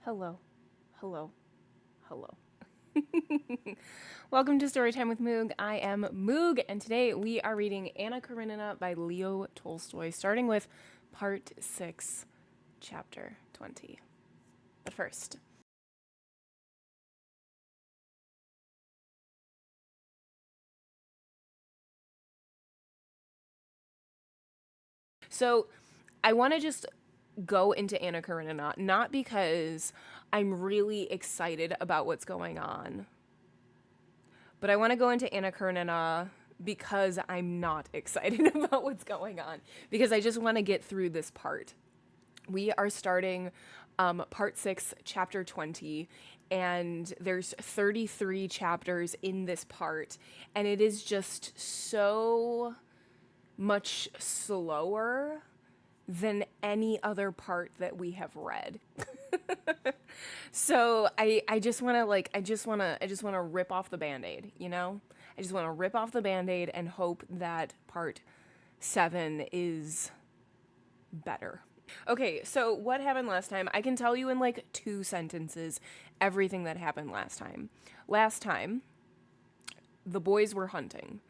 Hello, hello, hello. Welcome to Storytime with Moog. I am Moog, and today we are reading Anna Karenina by Leo Tolstoy, starting with Part 6, Chapter 20. But first, so I want to just go into Anna Karenina, not because I'm really excited about what's going on, but I want to go into Anna Karenina because I'm not excited about what's going on, because I just want to get through this part. We are starting part 6, chapter 20, and there's 33 chapters in this part, and it is just so much slower than any other part that we have read. So I just want to I just want to rip off the band-aid, you know? I just want to rip off the band-aid and hope that part 7 is better. Okay, so what happened last time? I can tell you in like 2 sentences everything that happened last time. Last time, the boys were hunting.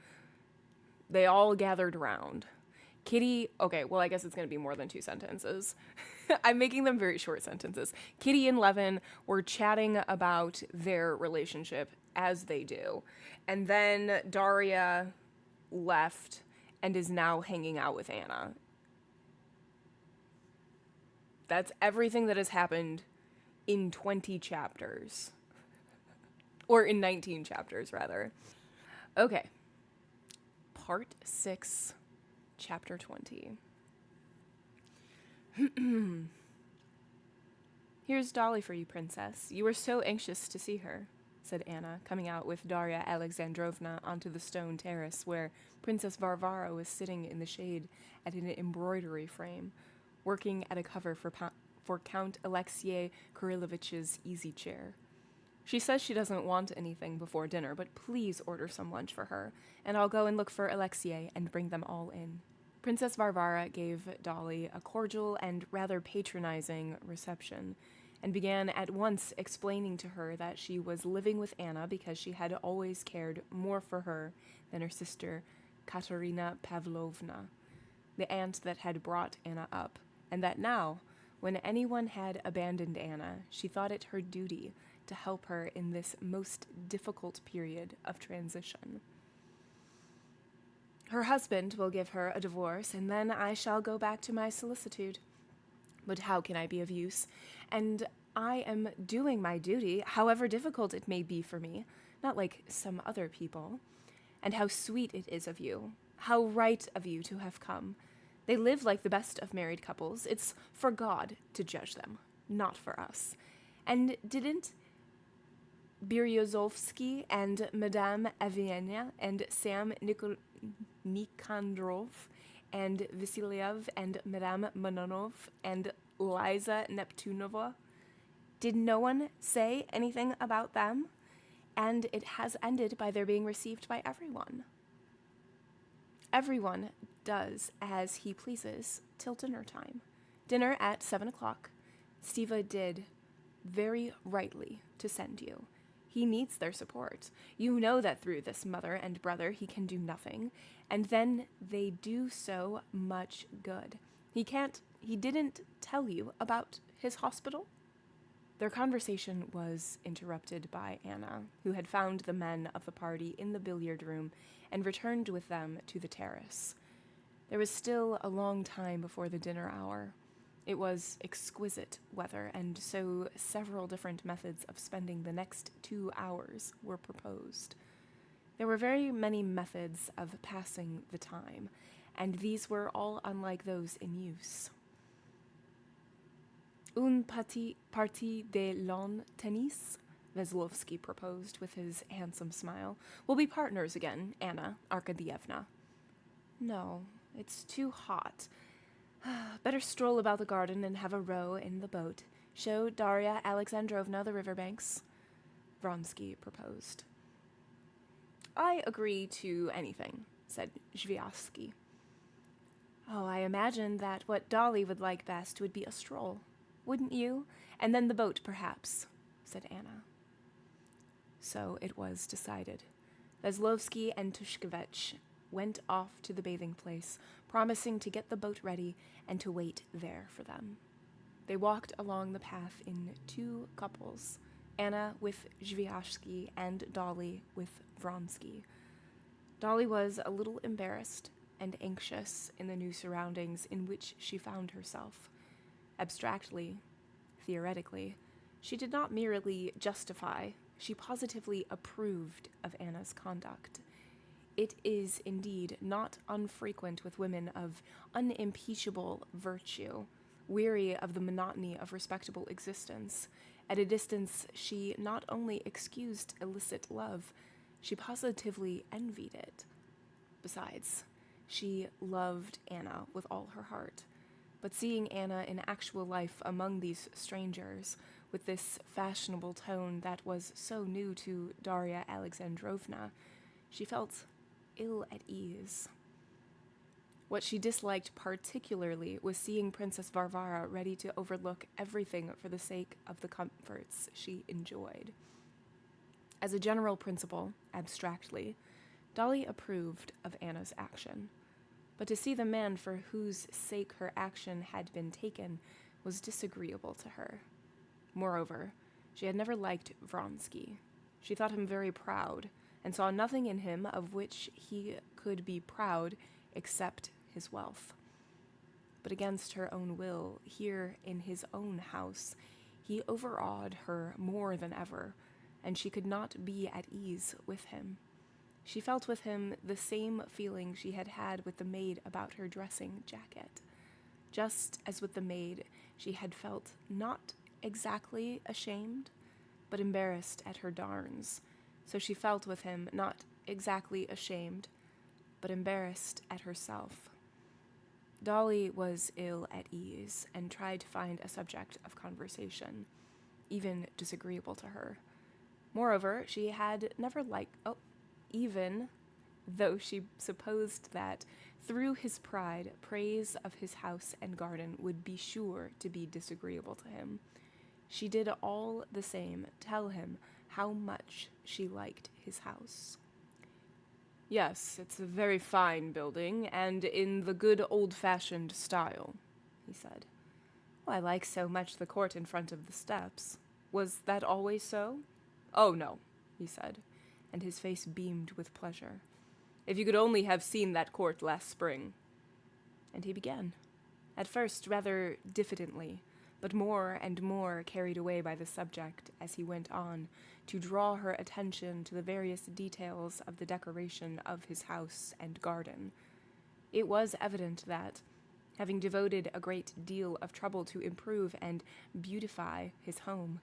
They all gathered around. Kitty, okay, well, I guess it's going to be more than 2 sentences. I'm making them very short sentences. Kitty and Levin were chatting about their relationship, as they do. And then Daria left and is now hanging out with Anna. That's everything that has happened in 20 chapters. Or in 19 chapters, rather. Okay. Part 6, Chapter 20. Here's Dolly for you, Princess. You were so anxious to see her, said Anna, coming out with Darya Alexandrovna onto the stone terrace where Princess Varvara was sitting in the shade at an embroidery frame, working at a cover for Count Alexei Kirillovich's easy chair. She says she doesn't want anything before dinner, but please order some lunch for her, and I'll go and look for Alexei and bring them all in. Princess Varvara gave Dolly a cordial and rather patronizing reception, and began at once explaining to her that she was living with Anna because she had always cared more for her than her sister Katerina Pavlovna, the aunt that had brought Anna up, and that now, when anyone had abandoned Anna, she thought it her duty to help her in this most difficult period of transition. Her husband will give her a divorce, and then I shall go back to my solicitude. But how can I be of use? And I am doing my duty, however difficult it may be for me, not like some other people. And how sweet it is of you, how right of you to have come. They live like the best of married couples. It's for God to judge them, not for us. And didn't Beryozovsky and Madame Avienia and Sam Nikandrov and Vasilyev and Madame Mononov and Liza Neptunova? Did no one say anything about them? And it has ended by their being received by everyone. Everyone does as he pleases till dinner time. Dinner at 7 o'clock. Stiva did very rightly to send you. He needs their support. You know that through this mother and brother he can do nothing, and then they do so much good. He didn't tell you about his hospital? Their conversation was interrupted by Anna, who had found the men of the party in the billiard room and returned with them to the terrace. There was still a long time before the dinner hour. It was exquisite weather, and so several different methods of spending the next 2 hours were proposed. There were very many methods of passing the time, and these were all unlike those in use. Un partie de lawn tennis, Veslovsky proposed with his handsome smile. We'll be partners again, Anna Arkadyevna. No, it's too hot. Better stroll about the garden and have a row in the boat. Show Darya Alexandrovna the riverbanks, Vronsky proposed. I agree to anything, said Zviasky. Oh, I imagine that what Dolly would like best would be a stroll. Wouldn't you? And then the boat, perhaps, said Anna. So it was decided. Veslovsky and Tushkevich went off to the bathing place, promising to get the boat ready and to wait there for them. They walked along the path in two couples, Anna with Zviashki and Dolly with Vronsky. Dolly was a little embarrassed and anxious in the new surroundings in which she found herself. Abstractly, theoretically, she did not merely justify, she positively approved of Anna's conduct. It is indeed not unfrequent with women of unimpeachable virtue, weary of the monotony of respectable existence. At a distance, she not only excused illicit love, she positively envied it. Besides, she loved Anna with all her heart. But seeing Anna in actual life among these strangers, with this fashionable tone that was so new to Darya Alexandrovna, she felt ill at ease. What she disliked particularly was seeing Princess Varvara ready to overlook everything for the sake of the comforts she enjoyed. As a general principle, abstractly, Dolly approved of Anna's action, but to see the man for whose sake her action had been taken was disagreeable to her. Moreover, she had never liked Vronsky. She thought him very proud, and saw nothing in him of which he could be proud except his wealth. But against her own will, here in his own house, he overawed her more than ever, and she could not be at ease with him. She felt with him the same feeling she had had with the maid about her dressing jacket. Just as with the maid, she had felt not exactly ashamed, but embarrassed at her darns. So she felt with him not exactly ashamed, but embarrassed at herself. Dolly was ill at ease and tried to find a subject of conversation, even disagreeable to her. Moreover, she had never liked, even though she supposed that through his pride, praise of his house and garden would be sure to be disagreeable to him. She did all the same tell him how much she liked his house. Yes, it's a very fine building, and in the good old-fashioned style, he said. Oh, I like so much the court in front of the steps. Was that always so? Oh, no, he said, and his face beamed with pleasure. If you could only have seen that court last spring. And he began, at first rather diffidently, but more and more carried away by the subject as he went on, to draw her attention to the various details of the decoration of his house and garden. It was evident that, having devoted a great deal of trouble to improve and beautify his home,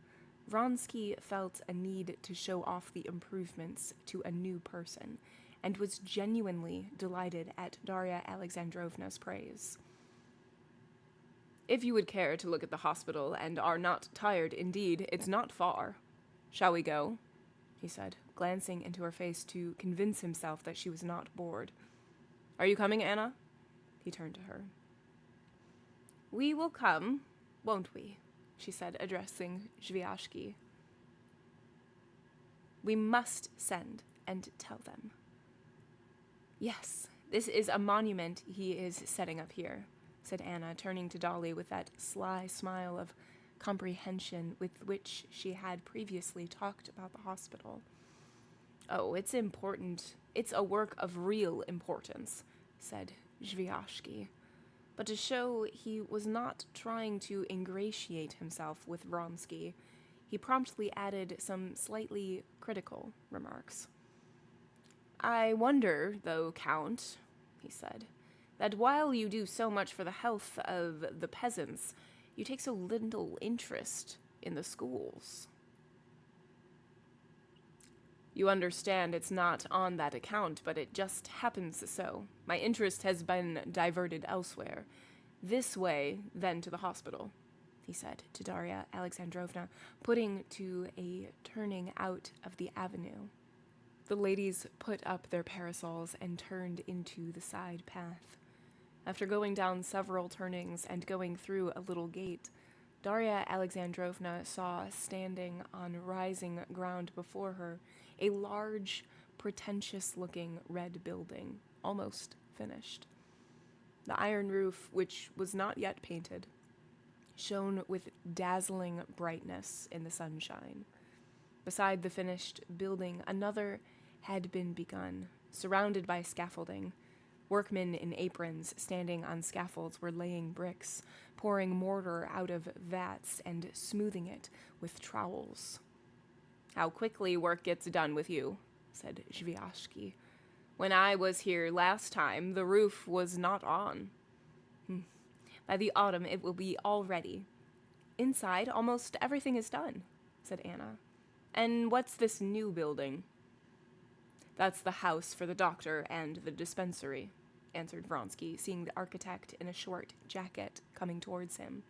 Vronsky felt a need to show off the improvements to a new person, and was genuinely delighted at Darya Alexandrovna's praise. If you would care to look at the hospital and are not tired indeed, it's not far. Shall we go? He said, glancing into her face to convince himself that she was not bored. Are you coming, Anna? He turned to her. We will come, won't we? She said, addressing Zviashki. We must send and tell them. Yes, this is a monument he is setting up here, said Anna, turning to Dolly with that sly smile of comprehension with which she had previously talked about the hospital. Oh, it's important. It's a work of real importance, said Zviashki. But to show he was not trying to ingratiate himself with Vronsky, he promptly added some slightly critical remarks. I wonder, though, Count, he said, that while you do so much for the health of the peasants, you take so little interest in the schools. You understand it's not on that account, but it just happens so. My interest has been diverted elsewhere. This way, then, to the hospital, he said to Darya Alexandrovna, putting to a turning out of the avenue. The ladies put up their parasols and turned into the side path. After going down several turnings and going through a little gate, Darya Alexandrovna saw, standing on rising ground before her, a large, pretentious-looking red building, almost finished. The iron roof, which was not yet painted, shone with dazzling brightness in the sunshine. Beside the finished building, another had been begun, surrounded by scaffolding. Workmen in aprons standing on scaffolds were laying bricks, pouring mortar out of vats and smoothing it with trowels. "How quickly work gets done with you," said Zviashki. "When I was here last time, the roof was not on." "By the autumn it will be all ready. Inside, almost everything is done," said Anna. "And what's this new building?" "That's the house for the doctor and the dispensary," answered Vronsky, seeing the architect in a short jacket coming towards him,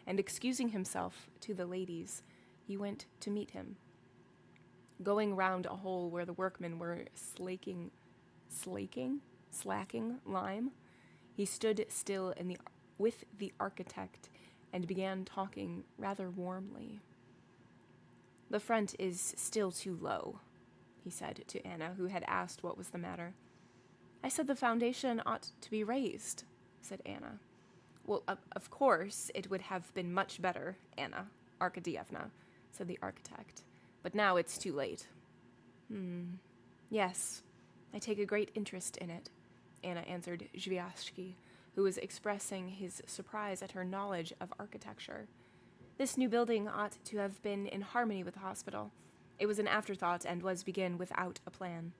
and excusing himself to the ladies, he went to meet him. Going round a hole where the workmen were slacking lime, he stood still with the architect and began talking rather warmly. "The front is still too low," he said to Anna, who had asked what was the matter. "I said the foundation ought to be raised," said Anna. "Well, of course, it would have been much better, Anna Arkadyevna," said the architect. "But now it's too late." "Yes, I take a great interest in it," Anna answered Zviashki, who was expressing his surprise at her knowledge of architecture. "This new building ought to have been in harmony with the hospital. It was an afterthought and was begun without a plan."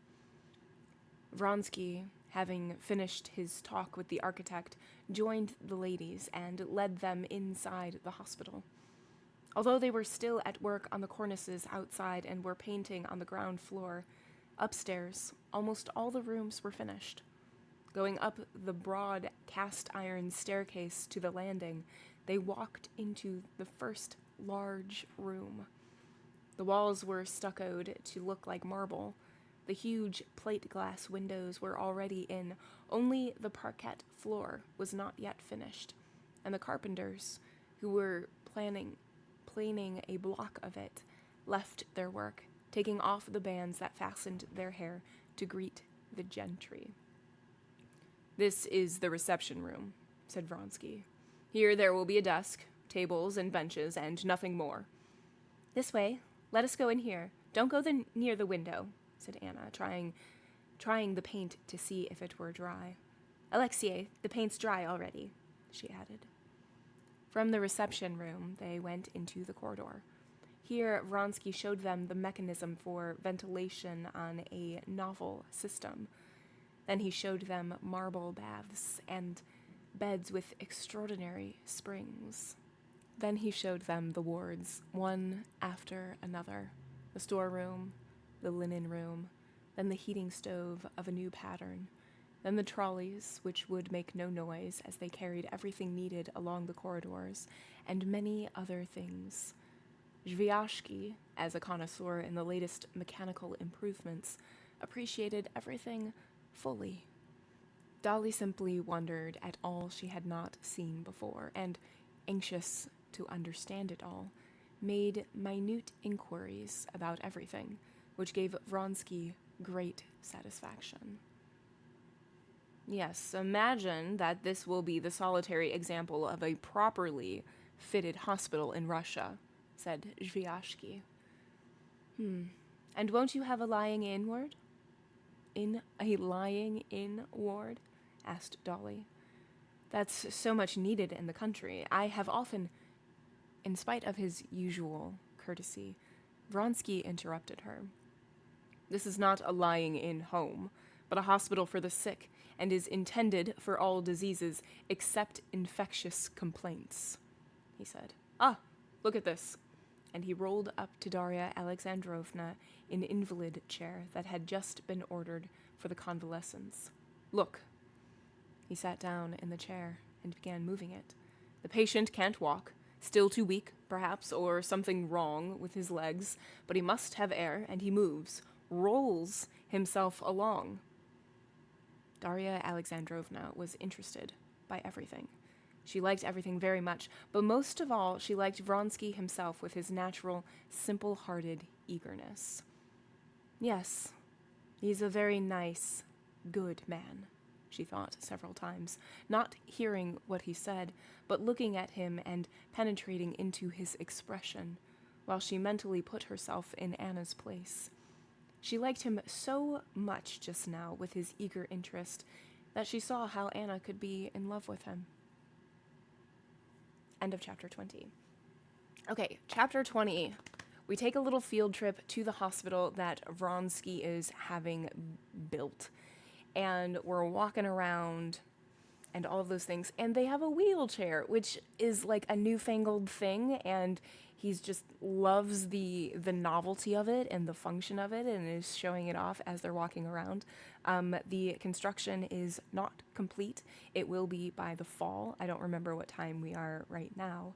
Vronsky, having finished his talk with the architect, joined the ladies and led them inside the hospital. Although they were still at work on the cornices outside and were painting on the ground floor, upstairs, almost all the rooms were finished. Going up the broad cast-iron staircase to the landing, they walked into the first large room. The walls were stuccoed to look like marble. The huge plate-glass windows were already in, only the parquet floor was not yet finished, and the carpenters, who were planing a block of it, left their work, taking off the bands that fastened their hair to greet the gentry. "This is the reception room," said Vronsky. "Here there will be a desk, tables and benches, and nothing more." "This way. Let us go in here. Don't go near the window," said Anna, trying the paint to see if it were dry. "Alexei, the paint's dry already," she added. From the reception room, they went into the corridor. Here, Vronsky showed them the mechanism for ventilation on a novel system. Then he showed them marble baths and beds with extraordinary springs. Then he showed them the wards, one after another: the storeroom, the linen room, then the heating stove of a new pattern, then the trolleys, which would make no noise as they carried everything needed along the corridors, and many other things. Zviashki, as a connoisseur in the latest mechanical improvements, appreciated everything fully. Dolly simply wondered at all she had not seen before, and, anxious to understand it all, made minute inquiries about everything, which gave Vronsky great satisfaction. "Yes, imagine that this will be the solitary example of a properly fitted hospital in Russia," said Zviashki. "And won't you have a lying-in ward?" "In a lying-in ward?" asked Dolly. "That's so much needed in the country. I have often..." In spite of his usual courtesy, Vronsky interrupted her. "This is not a lying-in home, but a hospital for the sick, and is intended for all diseases except infectious complaints," he said. "Ah, look at this." And he rolled up to Darya Alexandrovna an invalid chair that had just been ordered for the convalescents. "Look." He sat down in the chair and began moving it. "The patient can't walk, still too weak, perhaps, or something wrong with his legs, but he must have air, and he moves, rolls himself along." Darya Alexandrovna was interested by everything. She liked everything very much, but most of all, she liked Vronsky himself with his natural, simple-hearted eagerness. Yes, he's a very nice, good man, she thought several times, not hearing what he said, but looking at him and penetrating into his expression, while she mentally put herself in Anna's place. She liked him so much just now with his eager interest that she saw how Anna could be in love with him. End of chapter 20. Okay, chapter 20. We take a little field trip to the hospital that Vronsky is having built. And we're walking around and all of those things. And they have a wheelchair, which is like a newfangled thing. And he's just loves the novelty of it and the function of it and is showing it off as they're walking around. The construction is not complete. It will be by the fall. I don't remember what time we are right now.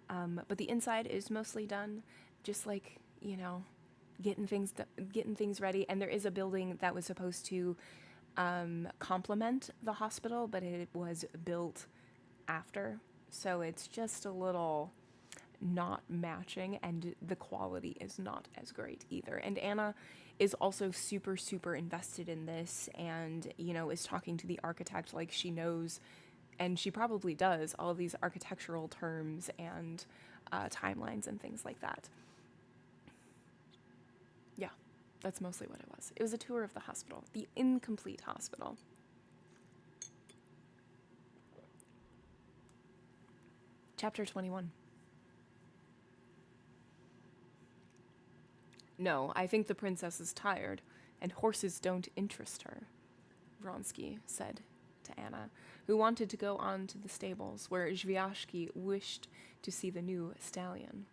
But the inside is mostly done, just like, getting things ready. And there is a building that was supposed to complement the hospital, but it was built after. So it's just a little not matching, and the quality is not as great either. And Anna is also super, super invested in this and, is talking to the architect like she knows, and she probably does, all of these architectural terms and timelines and things like that. Yeah, that's mostly what it was. It was a tour of the hospital, the incomplete hospital. Chapter 21. No, I think the princess is tired, and horses don't interest her, Vronsky said to Anna, who wanted to go on to the stables, where Zviashki wished to see the new stallion.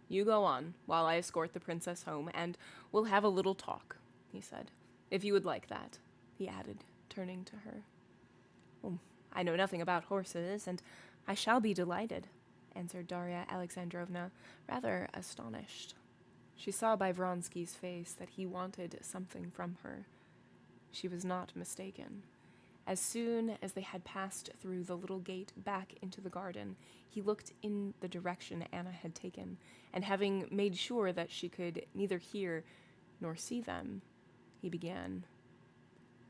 You go on, while I escort the princess home, and we'll have a little talk, he said. If you would like that, he added, turning to her. Oh, I know nothing about horses, and I shall be delighted, answered Darya Alexandrovna, rather astonished. She saw by Vronsky's face that he wanted something from her. She was not mistaken. As soon as they had passed through the little gate back into the garden, he looked in the direction Anna had taken, and having made sure that she could neither hear nor see them, he began.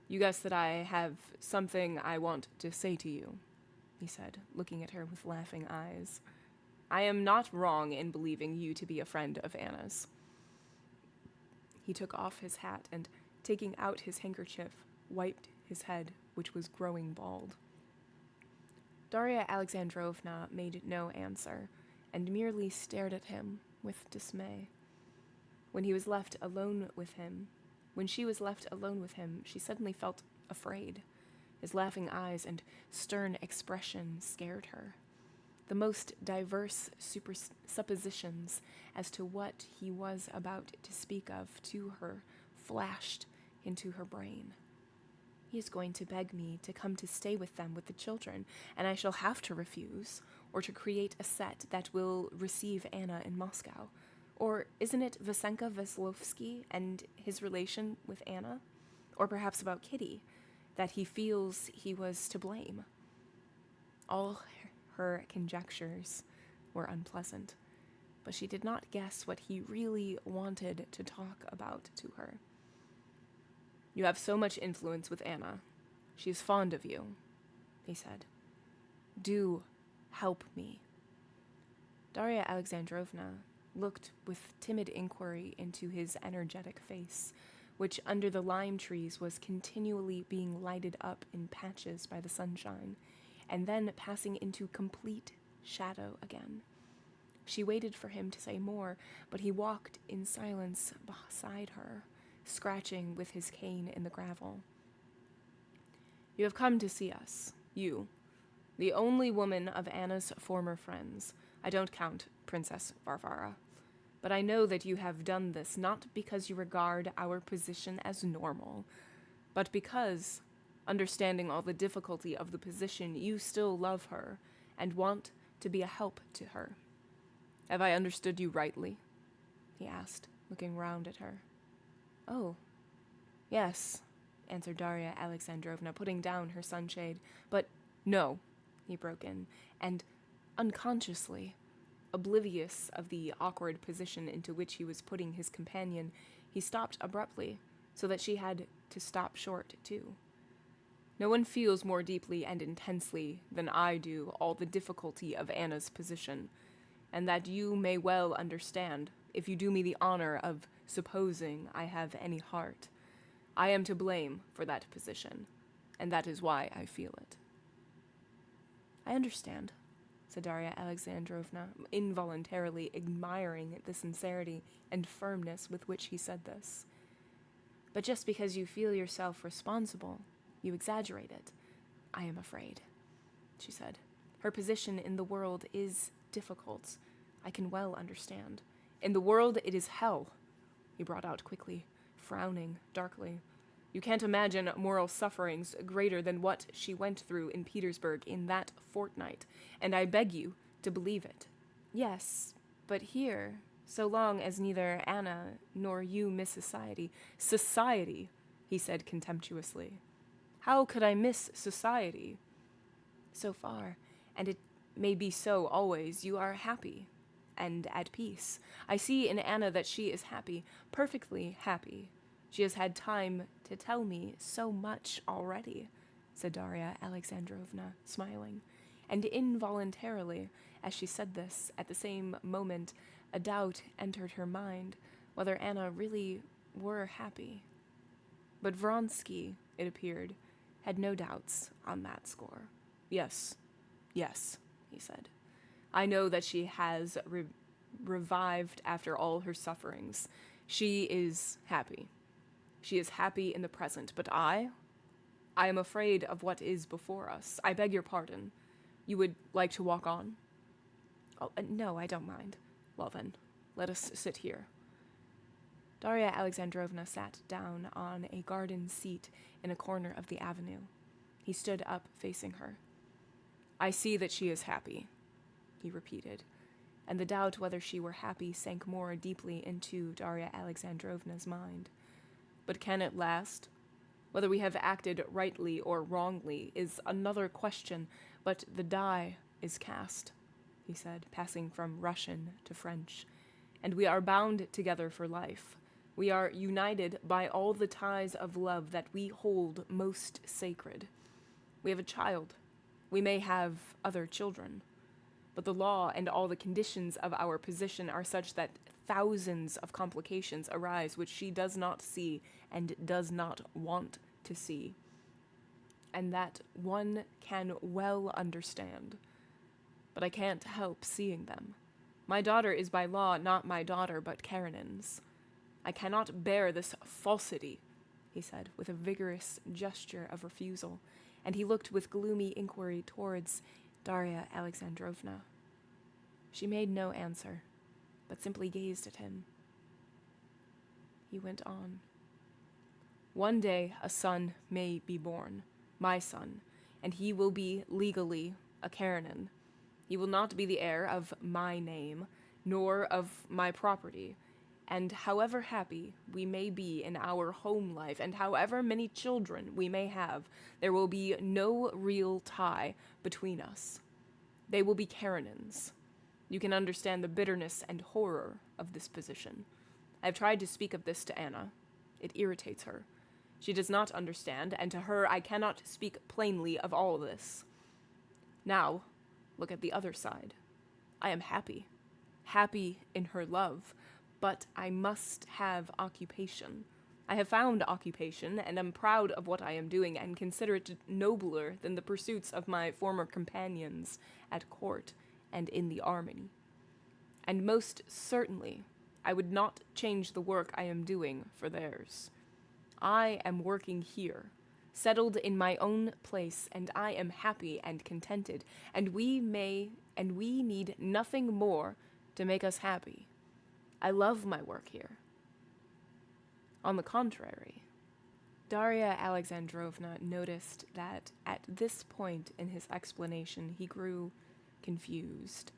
You guess that I have something I want to say to you, he said, looking at her with laughing eyes. I am not wrong in believing you to be a friend of Anna's. He took off his hat and, taking out his handkerchief, wiped his head, which was growing bald. Darya Alexandrovna made no answer, and merely stared at him with dismay. When she was left alone with him, she suddenly felt afraid. His laughing eyes and stern expression scared her. The most diverse suppositions as to what he was about to speak of to her flashed into her brain. He is going to beg me to come to stay with them with the children, and I shall have to refuse, or to create a set that will receive Anna in Moscow. Or isn't it Vasenka Veslovsky and his relation with Anna? Or perhaps about Kitty, that he feels he was to blame? All her conjectures were unpleasant, but she did not guess what he really wanted to talk about to her. You have so much influence with Anna. She is fond of you, he said. Do help me. Darya Alexandrovna looked with timid inquiry into his energetic face, which under the lime trees was continually being lighted up in patches by the sunshine, and then passing into complete shadow again. She waited for him to say more, but he walked in silence beside her, scratching with his cane in the gravel. You have come to see us, you, the only woman of Anna's former friends. I don't count Princess Varvara. But I know that you have done this not because you regard our position as normal, but because, understanding all the difficulty of the position, you still love her and want to be a help to her. Have I understood you rightly? He asked, looking round at her. Oh, yes, answered Darya Alexandrovna, putting down her sunshade. But no, he broke in, and unconsciously, oblivious of the awkward position into which he was putting his companion, he stopped abruptly, so that she had to stop short, too. No one feels more deeply and intensely than I do all the difficulty of Anna's position, and that you may well understand, if you do me the honor of supposing I have any heart. I am to blame for that position, and that is why I feel it. I understand, said Darya Alexandrovna, involuntarily admiring the sincerity and firmness with which he said this. But just because you feel yourself responsible, you exaggerate it, I am afraid, she said. Her position in the world is difficult. I can well understand. In the world, it is hell, he brought out quickly, frowning darkly. You can't imagine moral sufferings greater than what she went through in Petersburg in that fortnight, and I beg you to believe it. Yes, but here, so long as neither Anna nor you miss society— Society, he said contemptuously. How could I miss society? So far, and it may be so always, you are happy and at peace. I see in Anna that she is happy, perfectly happy. She has had time to tell me so much already, said Darya Alexandrovna, smiling. And involuntarily, as she said this, at the same moment, a doubt entered her mind whether Anna really were happy. But Vronsky, it appeared, had no doubts on that score. Yes, he said. I know that she has revived after all her sufferings. She is happy. She is happy in the present, but I am afraid of what is before us. I beg your pardon. You would like to walk on? Oh, no, I don't mind. Well then, let us sit here. Darya Alexandrovna sat down on a garden seat in a corner of the avenue. He stood up, facing her. I see that she is happy, he repeated, and the doubt whether she were happy sank more deeply into Darya Alexandrovna's mind. But can it last? Whether we have acted rightly or wrongly is another question, but the die is cast, he said, passing from Russian to French, and we are bound together for life. We are united by all the ties of love that we hold most sacred. We have a child. We may have other children. But the law and all the conditions of our position are such that thousands of complications arise which she does not see and does not want to see, and that one can well understand. But I can't help seeing them. My daughter is by law not my daughter, but Karenin's. I cannot bear this falsity, he said, with a vigorous gesture of refusal, and he looked with gloomy inquiry towards Darya Alexandrovna. She made no answer, but simply gazed at him. He went on. One day a son may be born, my son, and he will be legally a Karenin. He will not be the heir of my name, nor of my property, and however happy we may be in our home life, and however many children we may have, there will be no real tie between us. They will be Karenins. You can understand the bitterness and horror of this position. I have tried to speak of this to Anna. It irritates her. She does not understand, and to her I cannot speak plainly of all this. Now, look at the other side. I am happy in her love, but I must have occupation. I have found occupation, and am proud of what I am doing, and consider it nobler than the pursuits of my former companions at court and in the army. And most certainly, I would not change the work I am doing for theirs. I am working here, settled in my own place, and I am happy and contented, and we need nothing more to make us happy. I love my work here. On the contrary, Darya Alexandrovna noticed that at this point in his explanation he grew confused,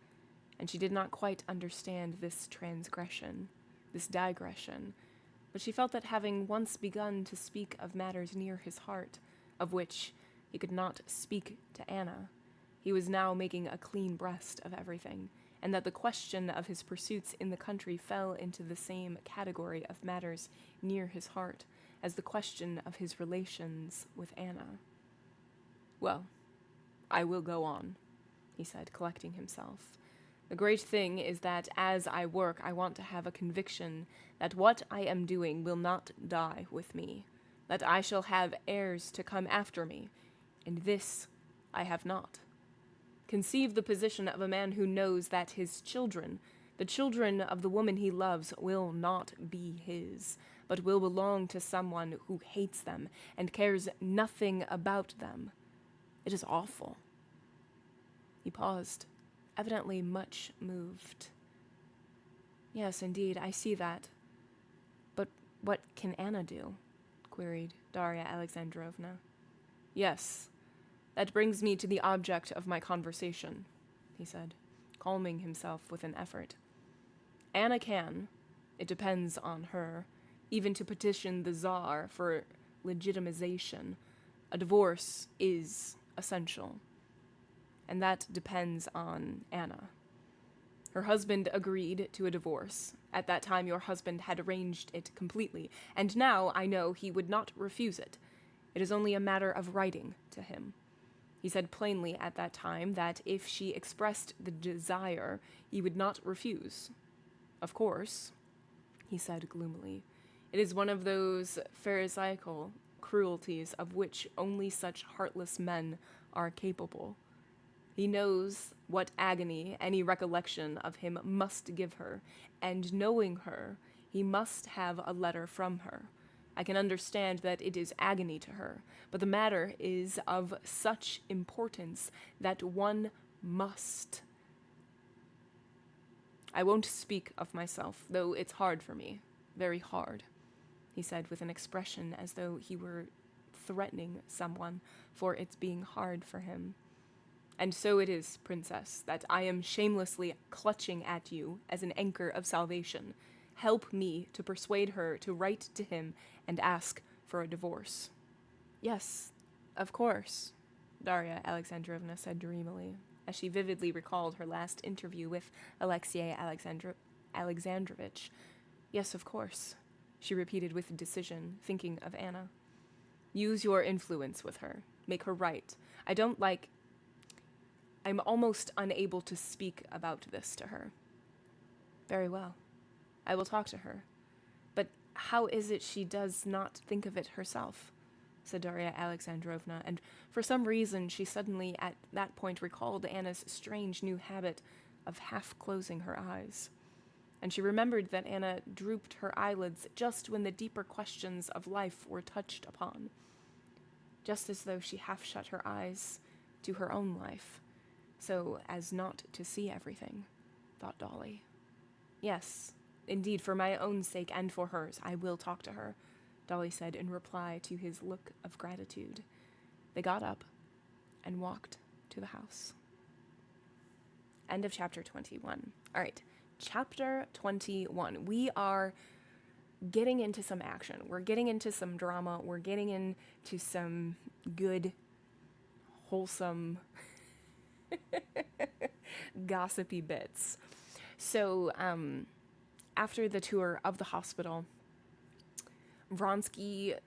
and she did not quite understand this transgression, this digression, but she felt that having once begun to speak of matters near his heart, of which he could not speak to Anna, He was now making a clean breast of everything, and that the question of his pursuits in the country fell into the same category of matters near his heart as the question of his relations with Anna. "Well, I will go on," he said, collecting himself. "The great thing is that as I work, I want to have a conviction that what I am doing will not die with me, that I shall have heirs to come after me, and this I have not. Conceive the position of a man who knows that his children, the children of the woman he loves, will not be his, but will belong to someone who hates them and cares nothing about them. It is awful." He paused, evidently much moved. "Yes, indeed, I see that. But what can Anna do?" queried Darya Alexandrovna. "Yes, that brings me to the object of my conversation," he said, calming himself with an effort. "Anna can, it depends on her, even to petition the Tsar for legitimization. A divorce is essential. And that depends on Anna. Her husband agreed to a divorce. At that time, your husband had arranged it completely, and now I know he would not refuse it. It is only a matter of writing to him. He said plainly at that time that if she expressed the desire, he would not refuse. Of course," he said gloomily, "it is one of those pharisaical cruelties of which only such heartless men are capable. He knows what agony any recollection of him must give her, and knowing her, he must have a letter from her. I can understand that it is agony to her, but the matter is of such importance that one must. I won't speak of myself, though it's hard for me, very hard," he said with an expression as though he were threatening someone for its being hard for him. "And so it is, Princess, that I am shamelessly clutching at you as an anchor of salvation. Help me to persuade her to write to him and ask for a divorce." "Yes, of course," Darya Alexandrovna said dreamily, as she vividly recalled her last interview with Alexei Alexandrovich. "Yes, of course," she repeated with decision, thinking of Anna. "Use your influence with her. Make her write. I'm almost unable to speak about this to her." "Very well. I will talk to her. But how is it she does not think of it herself?" said Darya Alexandrovna, and for some reason she suddenly at that point recalled Anna's strange new habit of half-closing her eyes. And she remembered that Anna drooped her eyelids just when the deeper questions of life were touched upon. Just as though she half-shut her eyes to her own life, so as not to see everything, thought Dolly. "Yes, indeed, for my own sake and for hers, I will talk to her," Dolly said in reply to his look of gratitude. They got up and walked to the house. End of chapter 21. All right, chapter 21. We are getting into some action. We're getting into some drama. We're getting into some good, wholesome, gossipy bits. So, after the tour of the hospital, Vronsky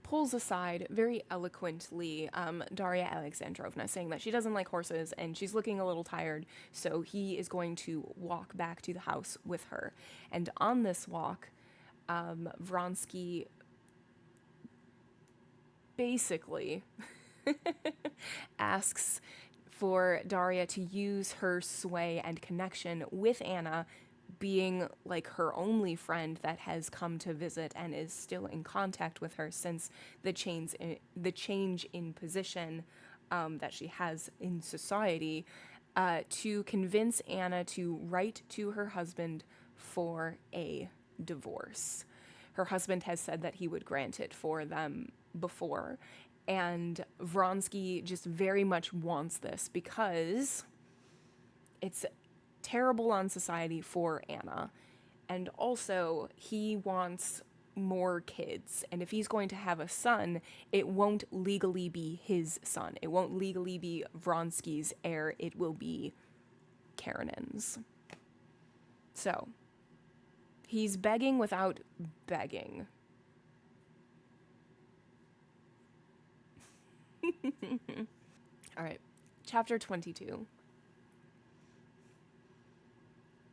pulls aside very eloquently Darya Alexandrovna, saying that she doesn't like horses and she's looking a little tired, so he is going to walk back to the house with her. And on this walk, Vronsky basically asks for Darya to use her sway and connection with Anna, being like her only friend that has come to visit and is still in contact with her since the change in position that she has in society, to convince Anna to write to her husband for a divorce. Her husband has said that he would grant it for them before, and Vronsky just very much wants this because it's terrible on society for Anna. And also, he wants more kids. And if he's going to have a son, it won't legally be his son. It won't legally be Vronsky's heir. It will be Karenin's. So, he's begging without begging. All right, chapter 22.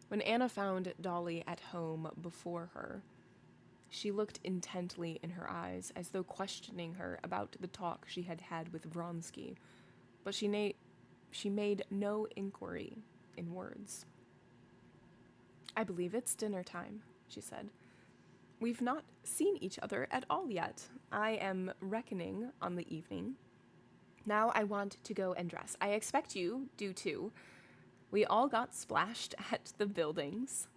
When Anna found Dolly at home before her, she looked intently in her eyes, as though questioning her about the talk she had had with Vronsky, but she made no inquiry in words. "I believe it's dinner time," she said. "We've not seen each other at all yet. I am reckoning on the evening. Now I want to go and dress. I expect you do too. We all got splashed at the buildings."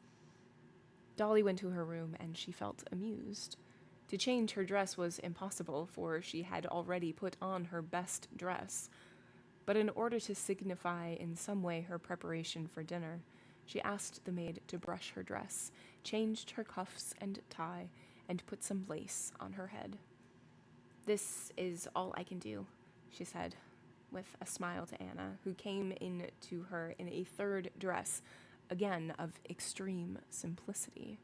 Dolly went to her room, and she felt amused. To change her dress was impossible, for she had already put on her best dress. But in order to signify in some way her preparation for dinner, she asked the maid to brush her dress, changed her cuffs and tie, and put some lace on her head. "This is all I can do," she said, with a smile to Anna, who came in to her in a third dress, again of extreme simplicity.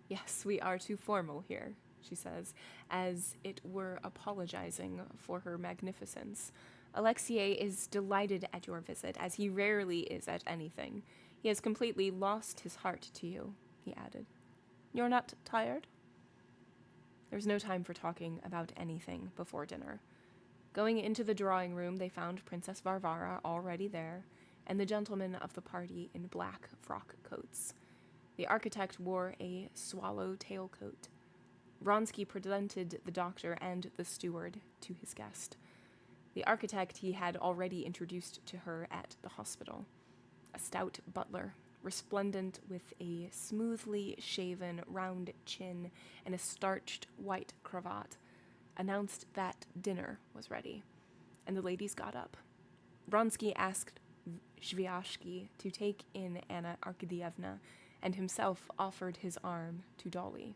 "Yes, we are too formal here," she says, as it were apologizing for her magnificence. "Alexei is delighted at your visit, as he rarely is at anything. He has completely lost his heart to you," he added. "You're not tired?" There was no time for talking about anything before dinner. Going into the drawing room, they found Princess Varvara already there, and the gentlemen of the party in black frock coats. The architect wore a swallow tailcoat. Vronsky presented the doctor and the steward to his guest. The architect he had already introduced to her at the hospital. A stout butler, resplendent with a smoothly shaven round chin and a starched white cravat, announced that dinner was ready, and the ladies got up. Vronsky asked Zviashki to take in Anna Arkadyevna, and himself offered his arm to Dolly.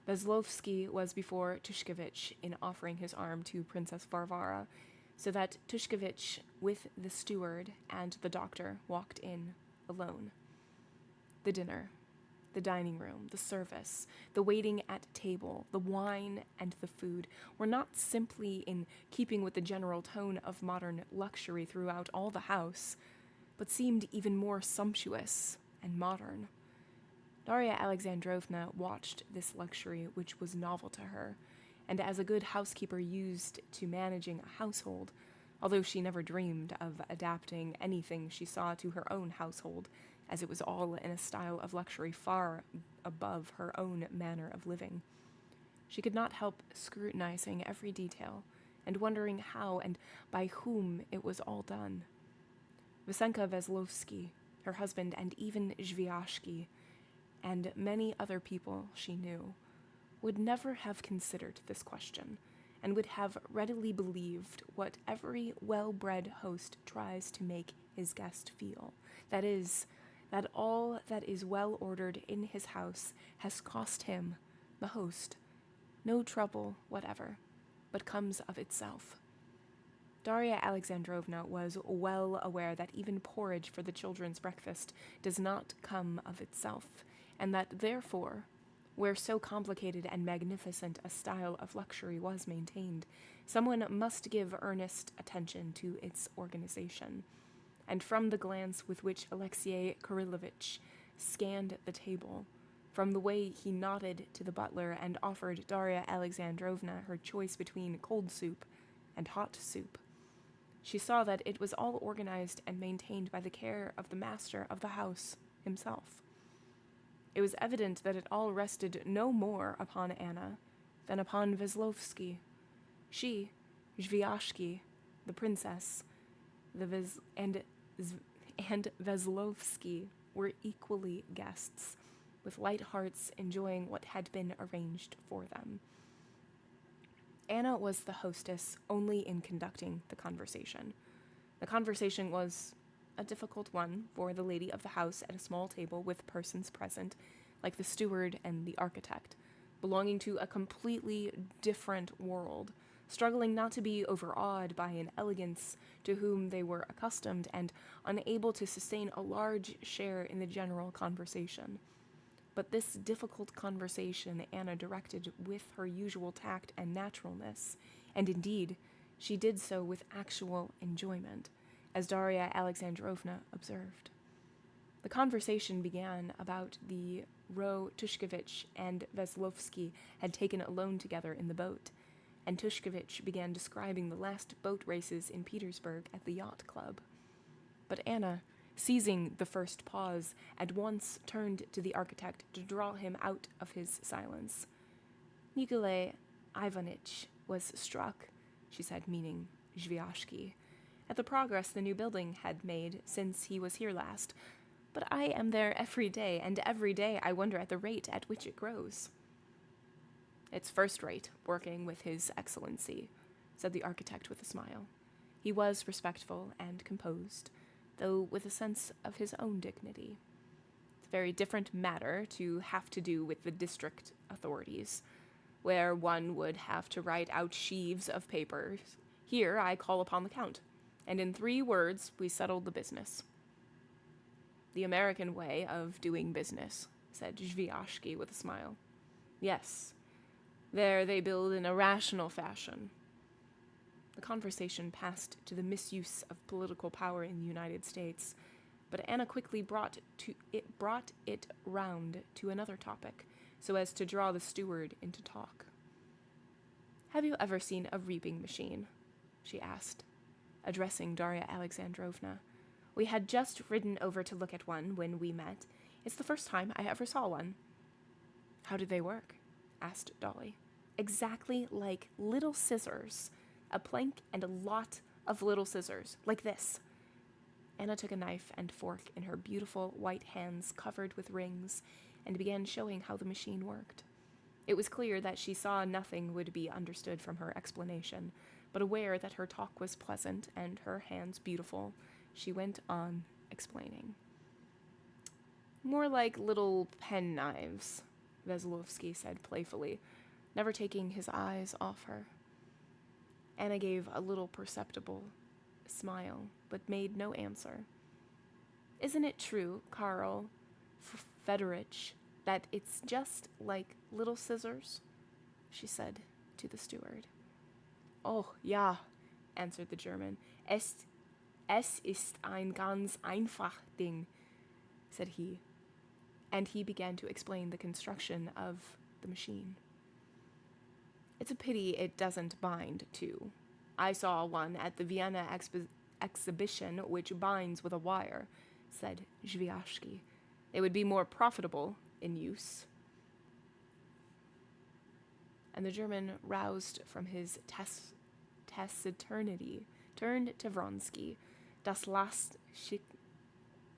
Veslovsky was before Tushkevich in offering his arm to Princess Varvara, so that Tushkevich, with the steward and the doctor, walked in alone. The dinner, the dining room, the service, the waiting at table, the wine, and the food were not simply in keeping with the general tone of modern luxury throughout all the house, but seemed even more sumptuous and modern. Darya Alexandrovna watched this luxury, which was novel to her, and as a good housekeeper used to managing a household, although she never dreamed of adapting anything she saw to her own household, as it was all in a style of luxury far above her own manner of living. She could not help scrutinizing every detail, and wondering how and by whom it was all done. Vasenka Veslovsky, her husband, and even Zviashki, and many other people she knew, would never have considered this question, and would have readily believed what every well-bred host tries to make his guest feel, that is, that all that is well-ordered in his house has cost him, the host, no trouble whatever, but comes of itself. Darya Alexandrovna was well aware that even porridge for the children's breakfast does not come of itself, and that therefore, where so complicated and magnificent a style of luxury was maintained, someone must give earnest attention to its organization. And from the glance with which Alexei Kirillovich scanned the table, from the way he nodded to the butler and offered Darya Alexandrovna her choice between cold soup and hot soup, she saw that it was all organized and maintained by the care of the master of the house himself. It was evident that it all rested no more upon Anna than upon Veslovsky. She, Zviashki, the princess, and Veslovsky were equally guests, with light hearts enjoying what had been arranged for them. Anna was the hostess only in conducting the conversation. The conversation was a difficult one for the lady of the house at a small table with persons present, like the steward and the architect, belonging to a completely different world, struggling not to be overawed by an elegance to whom they were accustomed and unable to sustain a large share in the general conversation. But this difficult conversation Anna directed with her usual tact and naturalness, and indeed, she did so with actual enjoyment, as Darya Alexandrovna observed. The conversation began about the row Tushkevich and Veslovsky had taken alone together in the boat, and Tushkevich began describing the last boat races in Petersburg at the yacht club. But Anna, seizing the first pause, at once turned to the architect to draw him out of his silence. Nikolai Ivanitch was struck, she said, meaning Zviashki, at the progress the new building had made since he was here last. But I am there every day, and every day I wonder at the rate at which it grows. It's first rate, working with His Excellency, said the architect with a smile. He was respectful and composed, though with a sense of his own dignity. It's a very different matter to have to do with the district authorities, where one would have to write out sheaves of papers. Here I call upon the Count, and in 3 words we settled the business. The American way of doing business, said Zviashki with a smile. Yes, there they build in a rational fashion. The conversation passed to the misuse of political power in the United States, but Anna quickly brought it round to another topic, so as to draw the steward into talk. Have you ever seen a reaping machine? She asked, addressing Darya Alexandrovna. We had just ridden over to look at one when we met. It's the first time I ever saw one. How did they work? Asked Dolly. Exactly like little scissors. A plank and a lot of little scissors, like this. Anna took a knife and fork in her beautiful white hands covered with rings and began showing how the machine worked. It was clear that she saw nothing would be understood from her explanation, but aware that her talk was pleasant and her hands beautiful, she went on explaining. More like little penknives, Veslovsky said playfully, never taking his eyes off her. Anna gave a little perceptible smile, but made no answer. Isn't it true, Karl Fedorich, that it's just like little scissors? She said to the steward. Oh, ja, answered the German. Es ist ein ganz einfach Ding, said he, and he began to explain the construction of the machine. It's a pity it doesn't bind, too. I saw one at the Vienna exhibition which binds with a wire, said Zviashki. It would be more profitable in use. And the German, roused from his taciturnity, turned to Vronsky. Das last Schick.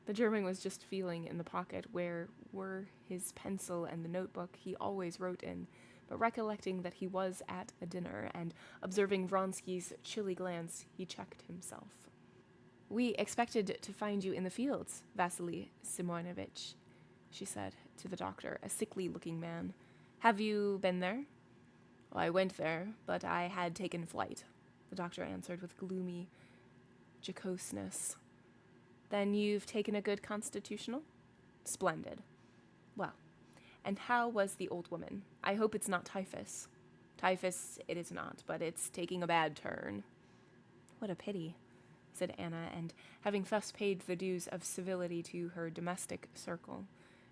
The German was just feeling in the pocket where were his pencil and the notebook he always wrote in, but recollecting that he was at a dinner and observing Vronsky's chilly glance, he checked himself. We expected to find you in the fields, Vasily Simonovich, she said to the doctor, a sickly-looking man. Have you been there? Well, I went there, but I had taken flight, the doctor answered with gloomy jocoseness. Then you've taken a good constitutional? Splendid. Well, and how was the old woman? I hope it's not typhus. Typhus it is not, but it's taking a bad turn. What a pity, said Anna, and having thus paid the dues of civility to her domestic circle,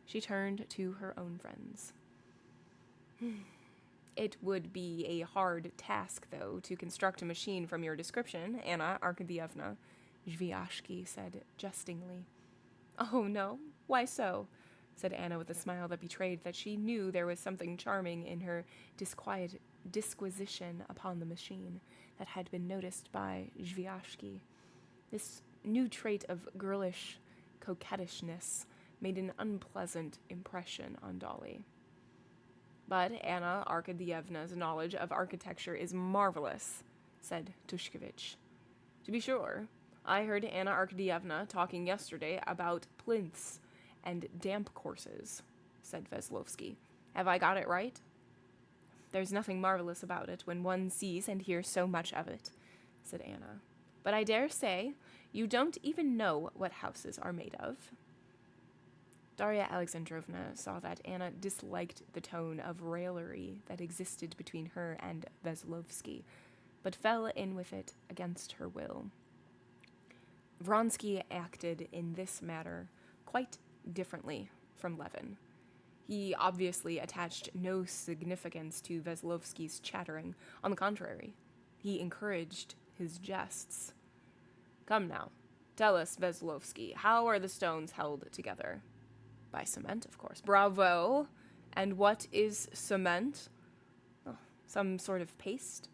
she turned to her own friends. It would be a hard task, though, to construct a machine from your description, Anna Arkadyevna, Zviashki said jestingly. Oh, no? Why so? Said Anna with a smile that betrayed that she knew there was something charming in her disquisition upon the machine that had been noticed by Zviashki. This new trait of girlish coquettishness made an unpleasant impression on Dolly. But Anna Arkadyevna's knowledge of architecture is marvelous, said Tushkevich. To be sure, I heard Anna Arkadyevna talking yesterday about plinths and damp courses, said Veslovsky. Have I got it right? There's nothing marvelous about it when one sees and hears so much of it, said Anna. But I dare say you don't even know what houses are made of. Darya Alexandrovna saw that Anna disliked the tone of raillery that existed between her and Veslovsky, but fell in with it against her will. Vronsky acted in this matter quite differently from Levin. He obviously attached no significance to Veslovsky's chattering. On the contrary, he encouraged his jests. Come now, tell us, Veslovsky, how are the stones held together? By cement, of course. Bravo! And what is cement? Oh, some sort of paste?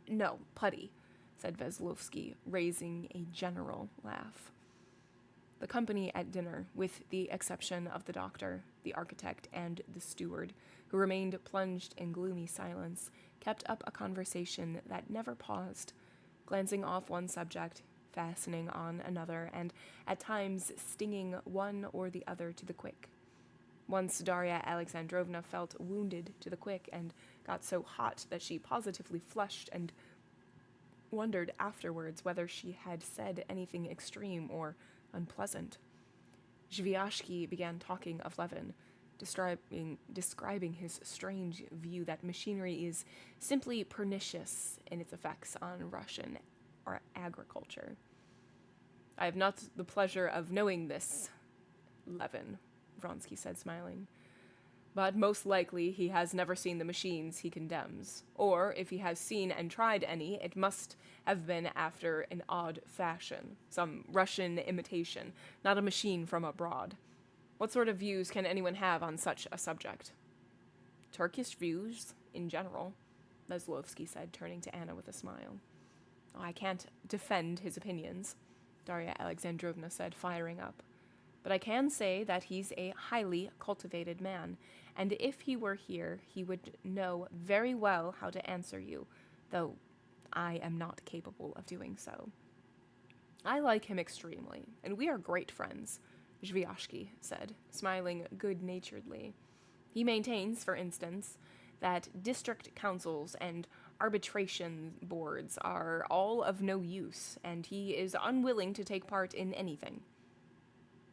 No, putty, said Veslovsky, raising a general laugh. The company at dinner, with the exception of the doctor, the architect, and the steward, who remained plunged in gloomy silence, kept up a conversation that never paused, glancing off one subject, fastening on another, and at times stinging one or the other to the quick. Once Darya Alexandrovna felt wounded to the quick and got so hot that she positively flushed and wondered afterwards whether she had said anything extreme or unpleasant. Zviashki began talking of Levin, describing his strange view that machinery is simply pernicious in its effects on Russian or agriculture. I have not the pleasure of knowing this, Levin, Vronsky said, smiling. But most likely he has never seen the machines he condemns. Or, if he has seen and tried any, it must have been after an odd fashion, some Russian imitation, not a machine from abroad. What sort of views can anyone have on such a subject? Turkish views, in general, Veslovsky said, turning to Anna with a smile. Oh, I can't defend his opinions, Darya Alexandrovna said, firing up. But I can say that he's a highly cultivated man, and if he were here, he would know very well how to answer you, though I am not capable of doing so. I like him extremely, and we are great friends, Zviashki said, smiling good-naturedly. He maintains, for instance, that district councils and arbitration boards are all of no use, and he is unwilling to take part in anything.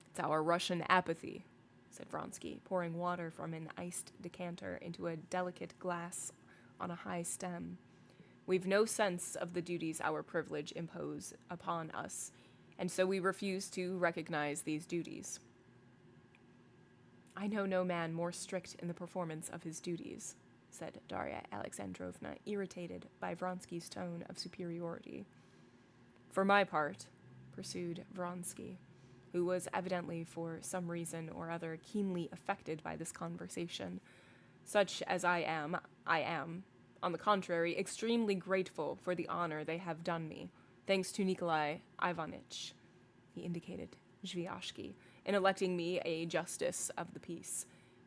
It's our Russian apathy, said Vronsky, pouring water from an iced decanter into a delicate glass on a high stem. We've no sense of the duties our privilege impose upon us, and so we refuse to recognize these duties. I know no man more strict in the performance of his duties, said Darya Alexandrovna, irritated by Vronsky's tone of superiority. For my part, pursued Vronsky, who was evidently for some reason or other keenly affected by this conversation, such as I am, on the contrary, extremely grateful for the honor they have done me, thanks to Nikolai Ivanitch, he indicated Zviashki, in electing me a justice of the peace.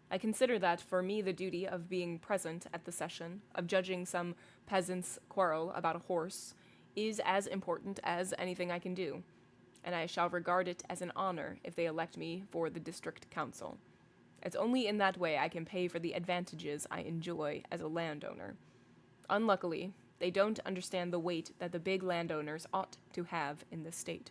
I consider that for me the duty of being present at the session, of judging some peasant's quarrel about a horse, is as important as anything I can do, and I shall regard it as an honor if they elect me for the district council. It's only in that way I can pay for the advantages I enjoy as a landowner. Unluckily, they don't understand the weight that the big landowners ought to have in the state.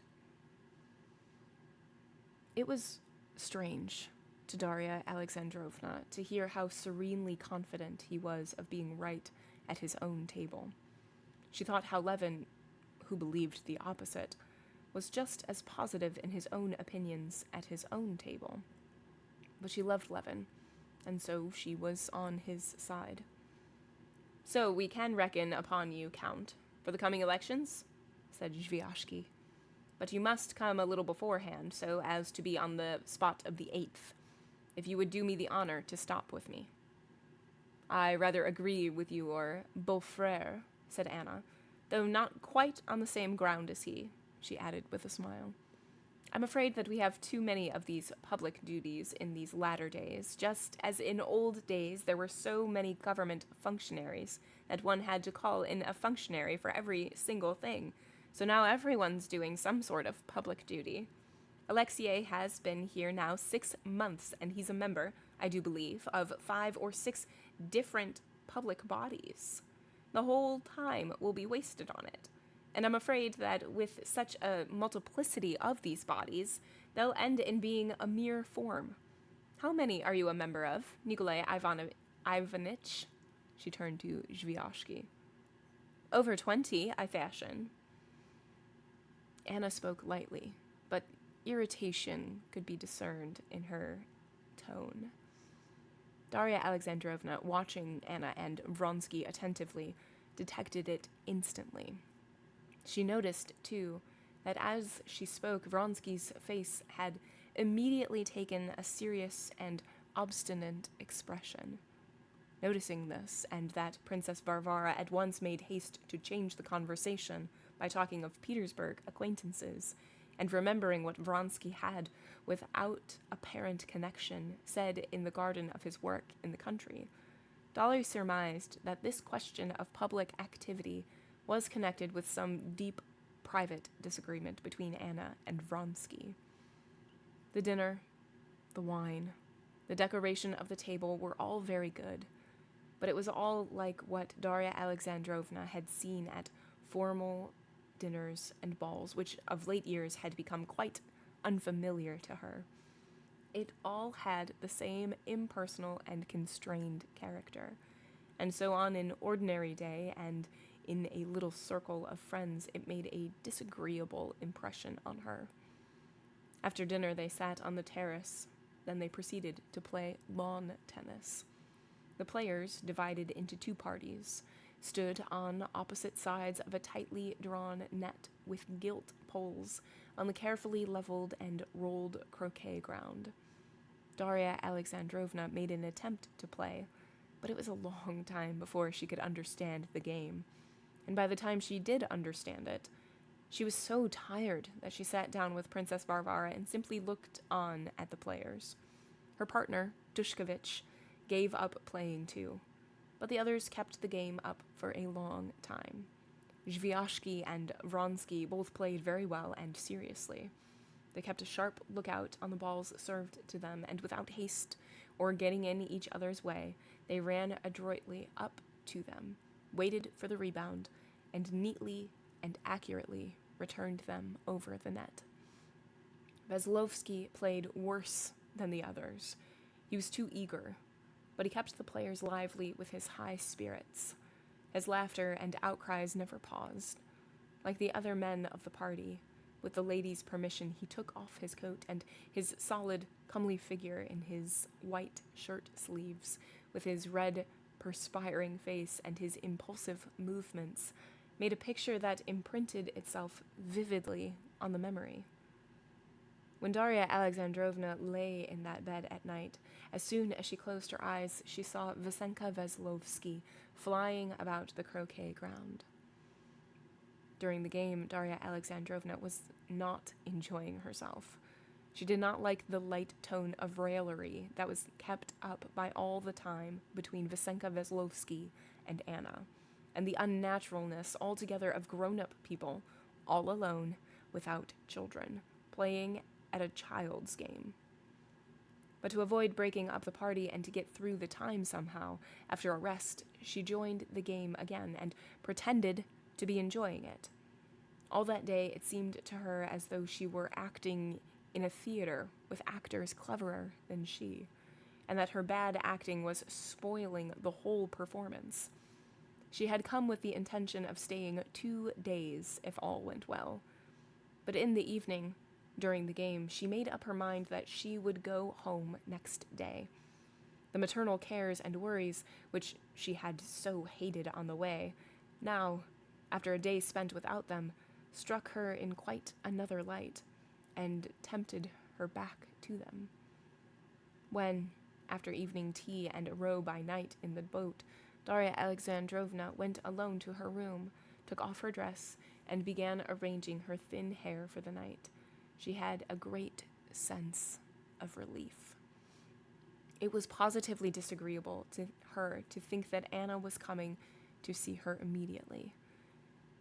It was strange to Darya Alexandrovna to hear how serenely confident he was of being right at his own table. She thought how Levin, who believed the opposite, was just as positive in his own opinions at his own table. But she loved Levin, and so she was on his side. So we can reckon upon you, Count, for the coming elections? Said Zviashki. But you must come a little beforehand, so as to be on the spot of the 8th, if you would do me the honor to stop with me. I rather agree with your beau-frère, said Anna, though not quite on the same ground as he, she added with a smile. I'm afraid that we have too many of these public duties in these latter days, just as in old days there were so many government functionaries that one had to call in a functionary for every single thing. So now everyone's doing some sort of public duty. Alexei has been here now 6 months, and he's a member, I do believe, of 5 or 6 different public bodies. The whole time will be wasted on it. And I'm afraid that with such a multiplicity of these bodies, they'll end in being a mere form. How many are you a member of, Nikolai Ivanitch? She turned to Zviashki. Over 20, I fashion. Anna spoke lightly, but irritation could be discerned in her tone. Darya Alexandrovna, watching Anna and Vronsky attentively, detected it instantly. She noticed, too, that as she spoke, Vronsky's face had immediately taken a serious and obstinate expression. Noticing this, and that Princess Varvara at once made haste to change the conversation by talking of Petersburg acquaintances, and remembering what Vronsky had, without apparent connection, said in the garden of his work in the country, Dolly surmised that this question of public activity was connected with some deep private disagreement between Anna and Vronsky. The dinner, the wine, the decoration of the table were all very good, but it was all like what Darya Alexandrovna had seen at formal dinners and balls, which of late years had become quite unfamiliar to her. It all had the same impersonal and constrained character, and so on an ordinary day and in a little circle of friends, it made a disagreeable impression on her. After dinner, they sat on the terrace. Then they proceeded to play lawn tennis. The players, divided into two parties, stood on opposite sides of a tightly drawn net with gilt poles on the carefully leveled and rolled croquet ground. Darya Alexandrovna made an attempt to play, but it was a long time before she could understand the game. And by the time she did understand it, she was so tired that she sat down with Princess Varvara and simply looked on at the players. Her partner, Dushkovich, gave up playing too, but the others kept the game up for a long time. Zviashki and Vronsky both played very well and seriously. They kept a sharp lookout on the balls served to them, and without haste or getting in each other's way, they ran adroitly up to them, waited for the rebound, and neatly and accurately returned them over the net. Veslovsky played worse than the others. He was too eager, but he kept the players lively with his high spirits. His laughter and outcries never paused. Like the other men of the party, with the ladies' permission, he took off his coat, and his solid, comely figure in his white shirt sleeves, with his red, perspiring face and his impulsive movements, made a picture that imprinted itself vividly on the memory. When Darya Alexandrovna lay in that bed at night, as soon as she closed her eyes, she saw Vasenka Veslovsky flying about the croquet ground. During the game, Darya Alexandrovna was not enjoying herself. She did not like the light tone of raillery that was kept up by all the time between Vasenka Veslovsky and Anna, and the unnaturalness altogether of grown-up people, all alone, without children, playing at a child's game. But to avoid breaking up the party and to get through the time somehow, after a rest, she joined the game again and pretended to be enjoying it. All that day it seemed to her as though she were acting in a theater with actors cleverer than she, and that her bad acting was spoiling the whole performance. She had come with the intention of staying 2 days if all went well. But in the evening, during the game, she made up her mind that she would go home next day. The maternal cares and worries, which she had so hated on the way, now, after a day spent without them, struck her in quite another light, and tempted her back to them. When, after evening tea and a row by night in the boat, Darya Alexandrovna went alone to her room, took off her dress, and began arranging her thin hair for the night, she had a great sense of relief. It was positively disagreeable to her to think that Anna was coming to see her immediately.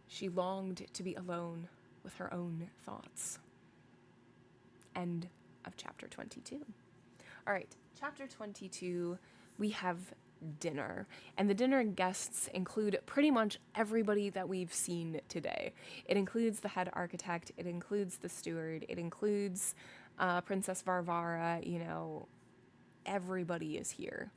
She longed to be alone with her own thoughts. End of chapter 22. All right, chapter 22, we have dinner. And the dinner guests include pretty much everybody that we've seen today. It includes the head architect, it includes the steward, it includes Princess Varvara, everybody is here.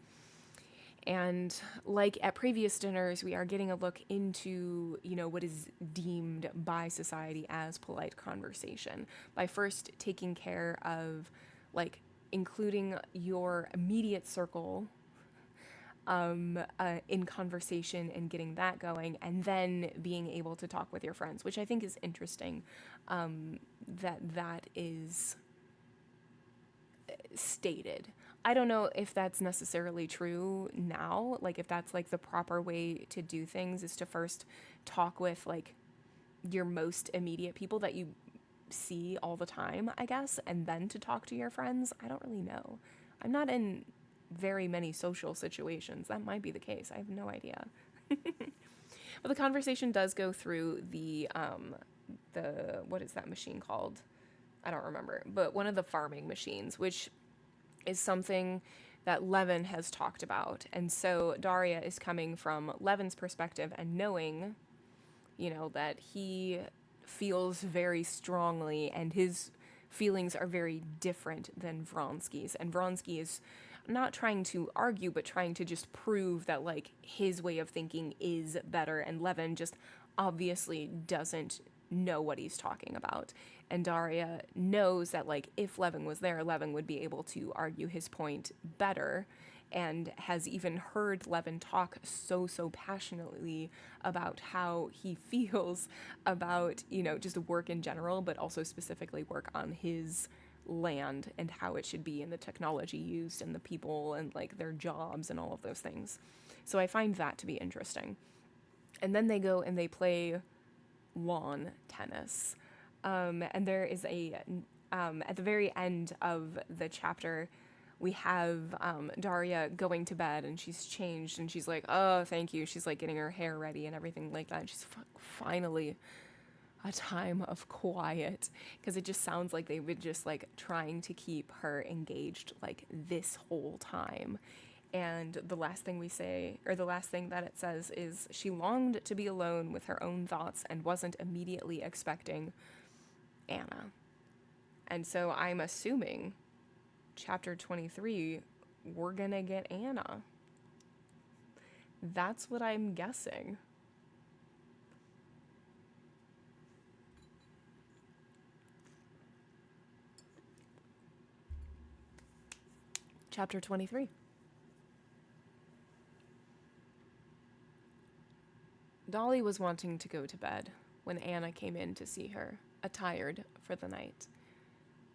And like at previous dinners, we are getting a look into, what is deemed by society as polite conversation by first taking care of, like, including your immediate circle in conversation and getting that going, and then being able to talk with your friends, which I think is interesting, that is stated. I don't know if that's necessarily true now, like if that's like the proper way to do things, is to first talk with like your most immediate people that you see all the time, I guess, and then to talk to your friends. I don't really know. I'm not in very many social situations. That might be the case. I have no idea. But the conversation does go through the what is that machine called? I don't remember, but one of the farming machines, which is something that Levin has talked about. And so Daria is coming from Levin's perspective and knowing, that he feels very strongly and his feelings are very different than Vronsky's. And Vronsky is not trying to argue, but trying to just prove that, like, his way of thinking is better. And Levin just obviously doesn't know what he's talking about. And Daria knows that, like, if Levin was there, Levin would be able to argue his point better, and has even heard Levin talk so passionately about how he feels about, just work in general, but also specifically work on his land and how it should be, and the technology used and the people and like their jobs and all of those things. So I find that to be interesting. And then they go and they play lawn tennis. And there is at the very end of the chapter, we have Daria going to bed, and she's changed, and she's like, oh, thank you. She's like getting her hair ready and everything like that. And she's finally a time of quiet, because it just sounds like they've been just like trying to keep her engaged like this whole time. And the last thing we say, or the last thing that it says, is she longed to be alone with her own thoughts and wasn't immediately expecting Anna. And so I'm assuming chapter 23, we're gonna get Anna. That's what I'm guessing. Chapter 23. Dolly was wanting to go to bed when Anna came in to see her, attired for the night.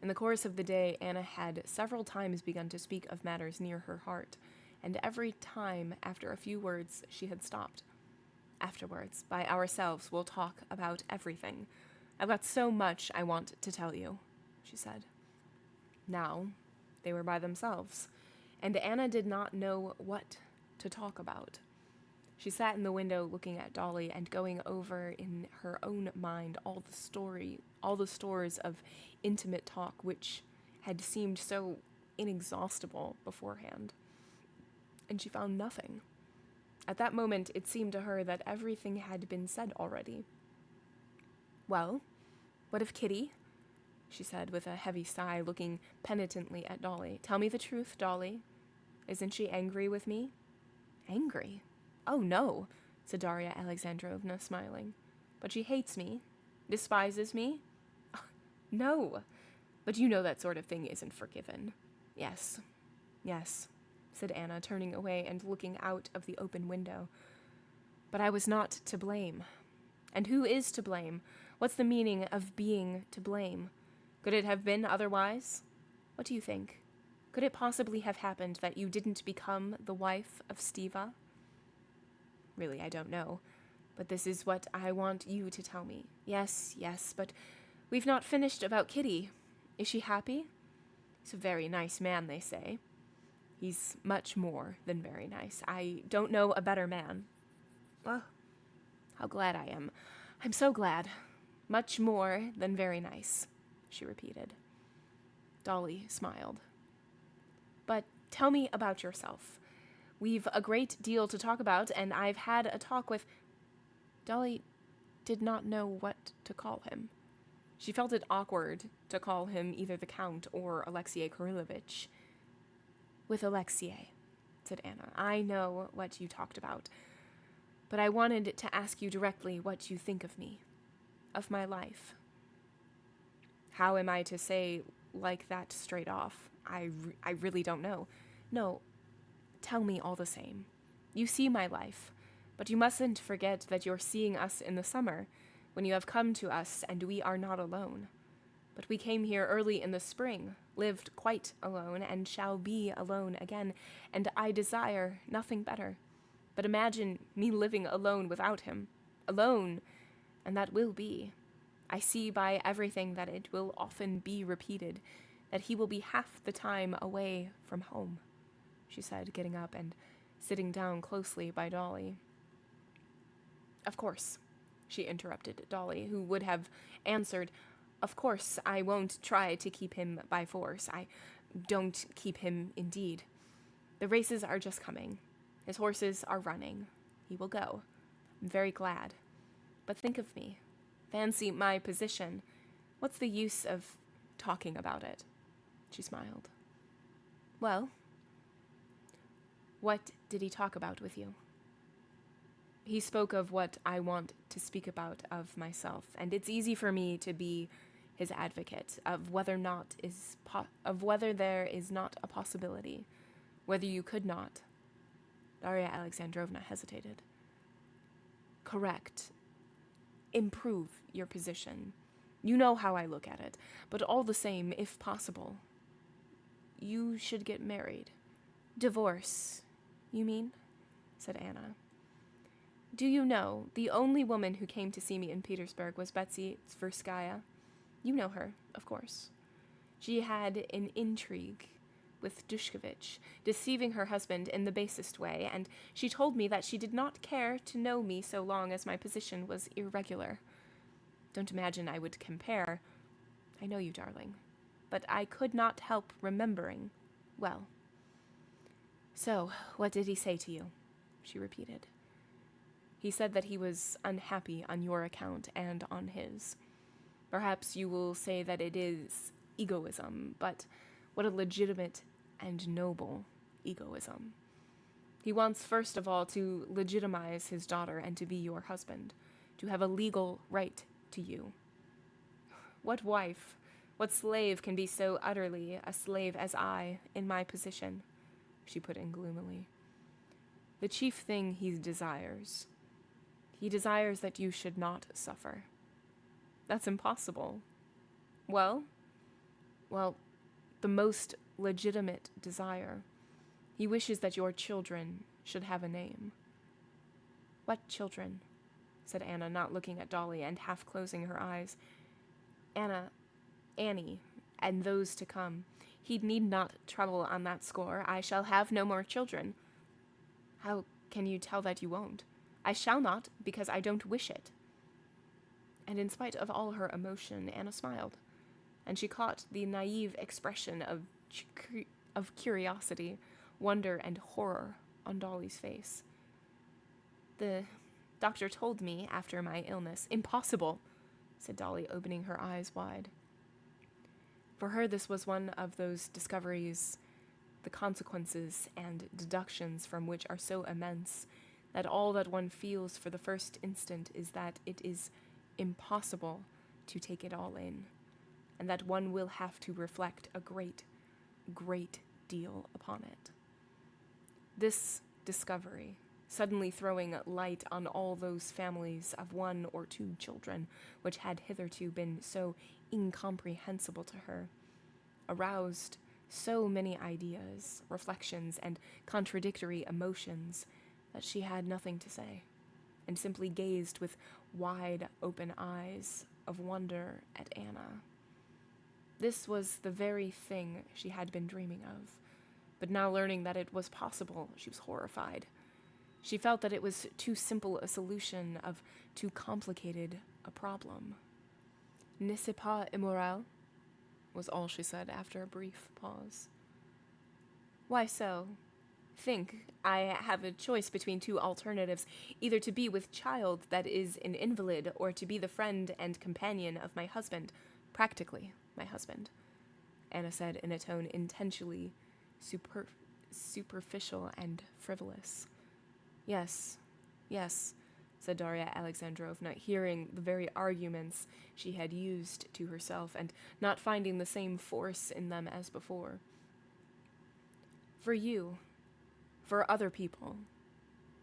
In the course of the day, Anna had several times begun to speak of matters near her heart, and every time, after a few words, she had stopped. Afterwards, by ourselves, we'll talk about everything. I've got so much I want to tell you, she said. Now, they were by themselves, and Anna did not know what to talk about. She sat in the window looking at Dolly and going over in her own mind all the stores of intimate talk which had seemed so inexhaustible beforehand. And she found nothing. At that moment, it seemed to her that everything had been said already. Well, what of Kitty? She said with a heavy sigh, looking penitently at Dolly. Tell me the truth, Dolly. Isn't she angry with me? Angry? Oh, no, said Darya Alexandrovna, smiling. But she hates me? Despises me? No, but you know that sort of thing isn't forgiven. Yes, said Anna, turning away and looking out of the open window. But I was not to blame. And who is to blame? What's the meaning of being to blame? Could it have been otherwise? What do you think? Could it possibly have happened that you didn't become the wife of Stiva? Really, I don't know. But this is what I want you to tell me. Yes, but we've not finished about Kitty. Is she happy? He's a very nice man, they say. He's much more than very nice. I don't know a better man. Oh, how glad I am. I'm so glad. Much more than very nice, she repeated. Dolly smiled. But tell me about yourself. We've a great deal to talk about, and I've had a talk with... Dolly did not know what to call him. She felt it awkward to call him either the Count or Alexei Kirillovich. With Alexei, said Anna. I know what you talked about, but I wanted to ask you directly what you think of me, of my life. How am I to say like that straight off? I really don't know. No, tell me all the same. You see my life, but you mustn't forget that you're seeing us in the summer, when you have come to us and we are not alone. But we came here early in the spring, lived quite alone, and shall be alone again, and I desire nothing better. But imagine me living alone without him. Alone, and that will be. I see by everything that it will often be repeated, that he will be half the time away from home, she said, getting up and sitting down closely by Dolly. Of course, she interrupted Dolly, who would have answered, of course, I won't try to keep him by force. I don't keep him, indeed. The races are just coming. His horses are running. He will go. I'm very glad. But think of me. Fancy my position. What's the use of talking about it? She smiled. Well, what did he talk about with you? He spoke of what I want to speak about of myself, and it's easy for me to be his advocate of whether there is not a possibility, whether you could not. Darya Alexandrovna hesitated. Correct. Improve your position. You know how I look at it, but all the same, if possible, you should get married. Divorce, you mean? Said Anna. Do you know, the only woman who came to see me in Petersburg was Betsy Tverskaya. You know her, of course. She had an intrigue with Dushkovich, deceiving her husband in the basest way, and she told me that she did not care to know me so long as my position was irregular. Don't imagine I would compare. I know you, darling. But I could not help remembering. Well. So, what did he say to you? She repeated. He said that he was unhappy on your account and on his. Perhaps you will say that it is egoism, but what a legitimate and noble egoism. He wants, first of all, to legitimize his daughter and to be your husband, to have a legal right to you. What wife, what slave can be so utterly a slave as I, in my position? She put in gloomily. The chief thing he desires that you should not suffer. That's impossible. Well, the most legitimate desire. He wishes that your children should have a name. What children? Said Anna, not looking at Dolly and half closing her eyes. Annie, and those to come. He need not trouble on that score. I shall have no more children. How can you tell that you won't? I shall not, because I don't wish it. And in spite of all her emotion, Anna smiled, and she caught the naive expression of curiosity, wonder, and horror on Dolly's face. The doctor told me after my illness. Impossible, said Dolly, opening her eyes wide. For her, this was one of those discoveries, the consequences and deductions from which are so immense that all that one feels for the first instant is that it is impossible to take it all in, and that one will have to reflect a great, great deal upon it. This discovery, suddenly throwing light on all those families of 1 or 2 children, which had hitherto been so incomprehensible to her, aroused so many ideas, reflections, and contradictory emotions that she had nothing to say, and simply gazed with wide open eyes of wonder at Anna. This was the very thing she had been dreaming of, but now learning that it was possible, she was horrified. She felt that it was too simple a solution of too complicated a problem. "Ne c'est pas immoral?" was all she said after a brief pause. "Why so?" Think I have a choice between two alternatives, either to be with child that is an invalid, or to be the friend and companion of my husband, practically my husband, Anna said in a tone intentionally superficial and frivolous. Yes, yes, said Darya Alexandrovna, hearing the very arguments she had used to herself and not finding the same force in them as before. For you, for other people,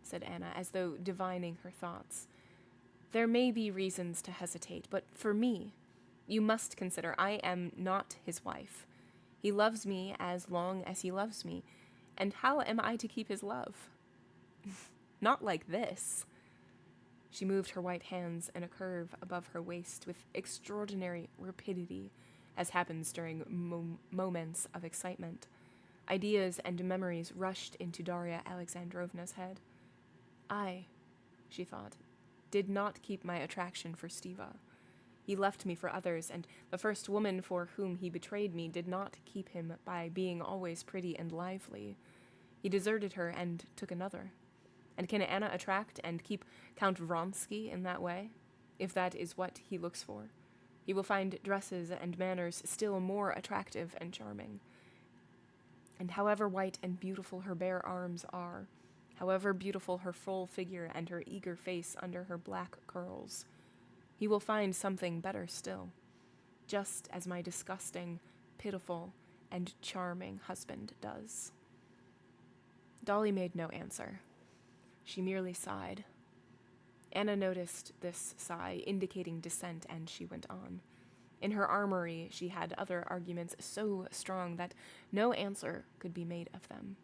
said Anna, as though divining her thoughts. There may be reasons to hesitate, but for me, you must consider I am not his wife. He loves me as long as he loves me, and how am I to keep his love? Not like this. She moved her white hands in a curve above her waist with extraordinary rapidity, as happens during moments of excitement. Ideas and memories rushed into Darya Alexandrovna's head. I, she thought, did not keep my attraction for Stiva. He left me for others, and the first woman for whom he betrayed me did not keep him by being always pretty and lively. He deserted her and took another. And can Anna attract and keep Count Vronsky in that way, if that is what he looks for? He will find dresses and manners still more attractive and charming. And however white and beautiful her bare arms are, however beautiful her full figure and her eager face under her black curls, he will find something better still, just as my disgusting, pitiful, and charming husband does. Dolly made no answer. She merely sighed. Anna noticed this sigh, indicating dissent, and she went on. In her armory, she had other arguments so strong that no answer could be made of them.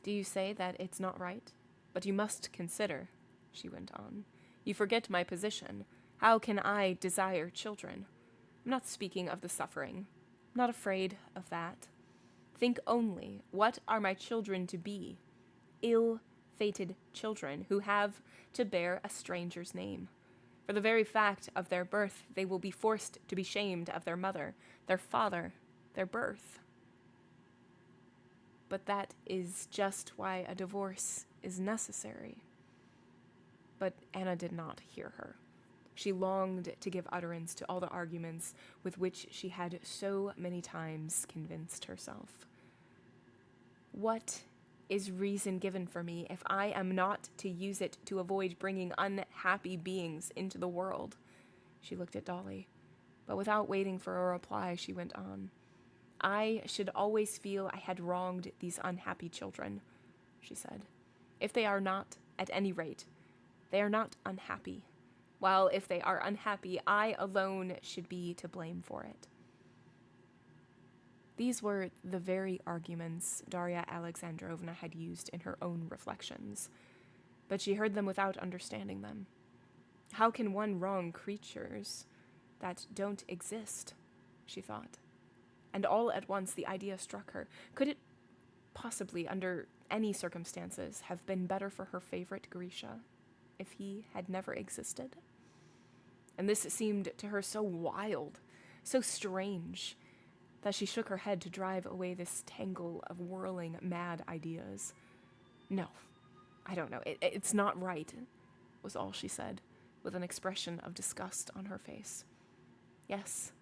Do you say that it's not right? But you must consider, she went on. You forget my position. How can I desire children? I'm not speaking of the suffering. I'm not afraid of that. Think only, what are my children to be? Ill-fated children who have to bear a stranger's name. For the very fact of their birth, they will be forced to be shamed of their mother, their father, their birth. But that is just why a divorce is necessary. But Anna did not hear her. She longed to give utterance to all the arguments with which she had so many times convinced herself. What is reason given for me if I am not to use it to avoid bringing unhappy beings into the world? She looked at Dolly, but without waiting for a reply, she went on. I should always feel I had wronged these unhappy children, she said. If they are not, at any rate, they are not unhappy, while if they are unhappy, I alone should be to blame for it. These were the very arguments Darya Alexandrovna had used in her own reflections, but she heard them without understanding them. How can one wrong creatures that don't exist, she thought. And all at once the idea struck her. Could it possibly, under any circumstances, have been better for her favorite Grisha if he had never existed? And this seemed to her so wild, so strange, that she shook her head to drive away this tangle of whirling, mad ideas. No, I don't know. It's not right, was all she said, with an expression of disgust on her face. Yes,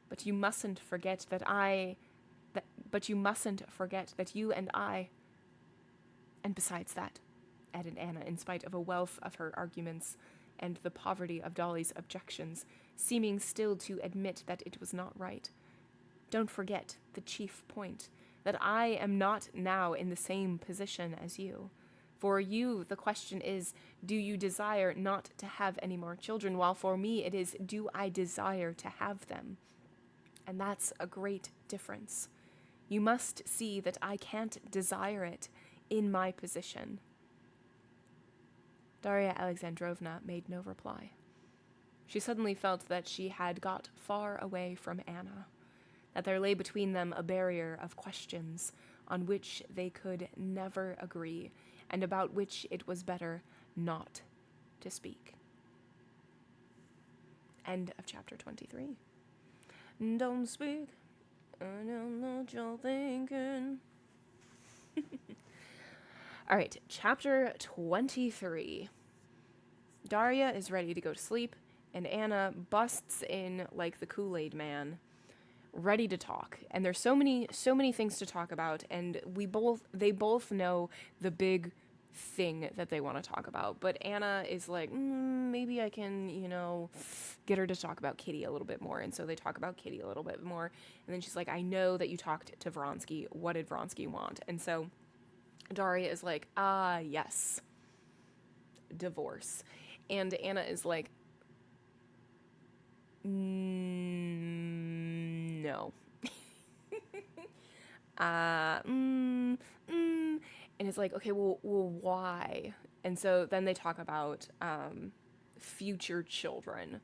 but you mustn't forget that you and I... And besides that, added Anna, in spite of a wealth of her arguments and the poverty of Dolly's objections, seeming still to admit that it was not right. Don't forget the chief point, that I am not now in the same position as you. For you, the question is, do you desire not to have any more children, while for me it is, do I desire to have them? And that's a great difference. You must see that I can't desire it in my position. Darya Alexandrovna made no reply. She suddenly felt that she had got far away from Anna, that there lay between them a barrier of questions on which they could never agree, and about which it was better not to speak. End of chapter 23. Don't speak, I don't know what you're thinking. All right, chapter 23. Daria is ready to go to sleep, and Anna busts in like the Kool-Aid man, ready to talk. And there's so many things to talk about, and they both know the big thing that they want to talk about. But Anna is like, maybe I can, get her to talk about Kitty a little bit more. And so they talk about Kitty a little bit more. And then she's like, I know that you talked to Vronsky. What did Vronsky want? And so Daria is like, yes, divorce. And Anna is like, no. And it's like, okay, well, why? And so then they talk about future children.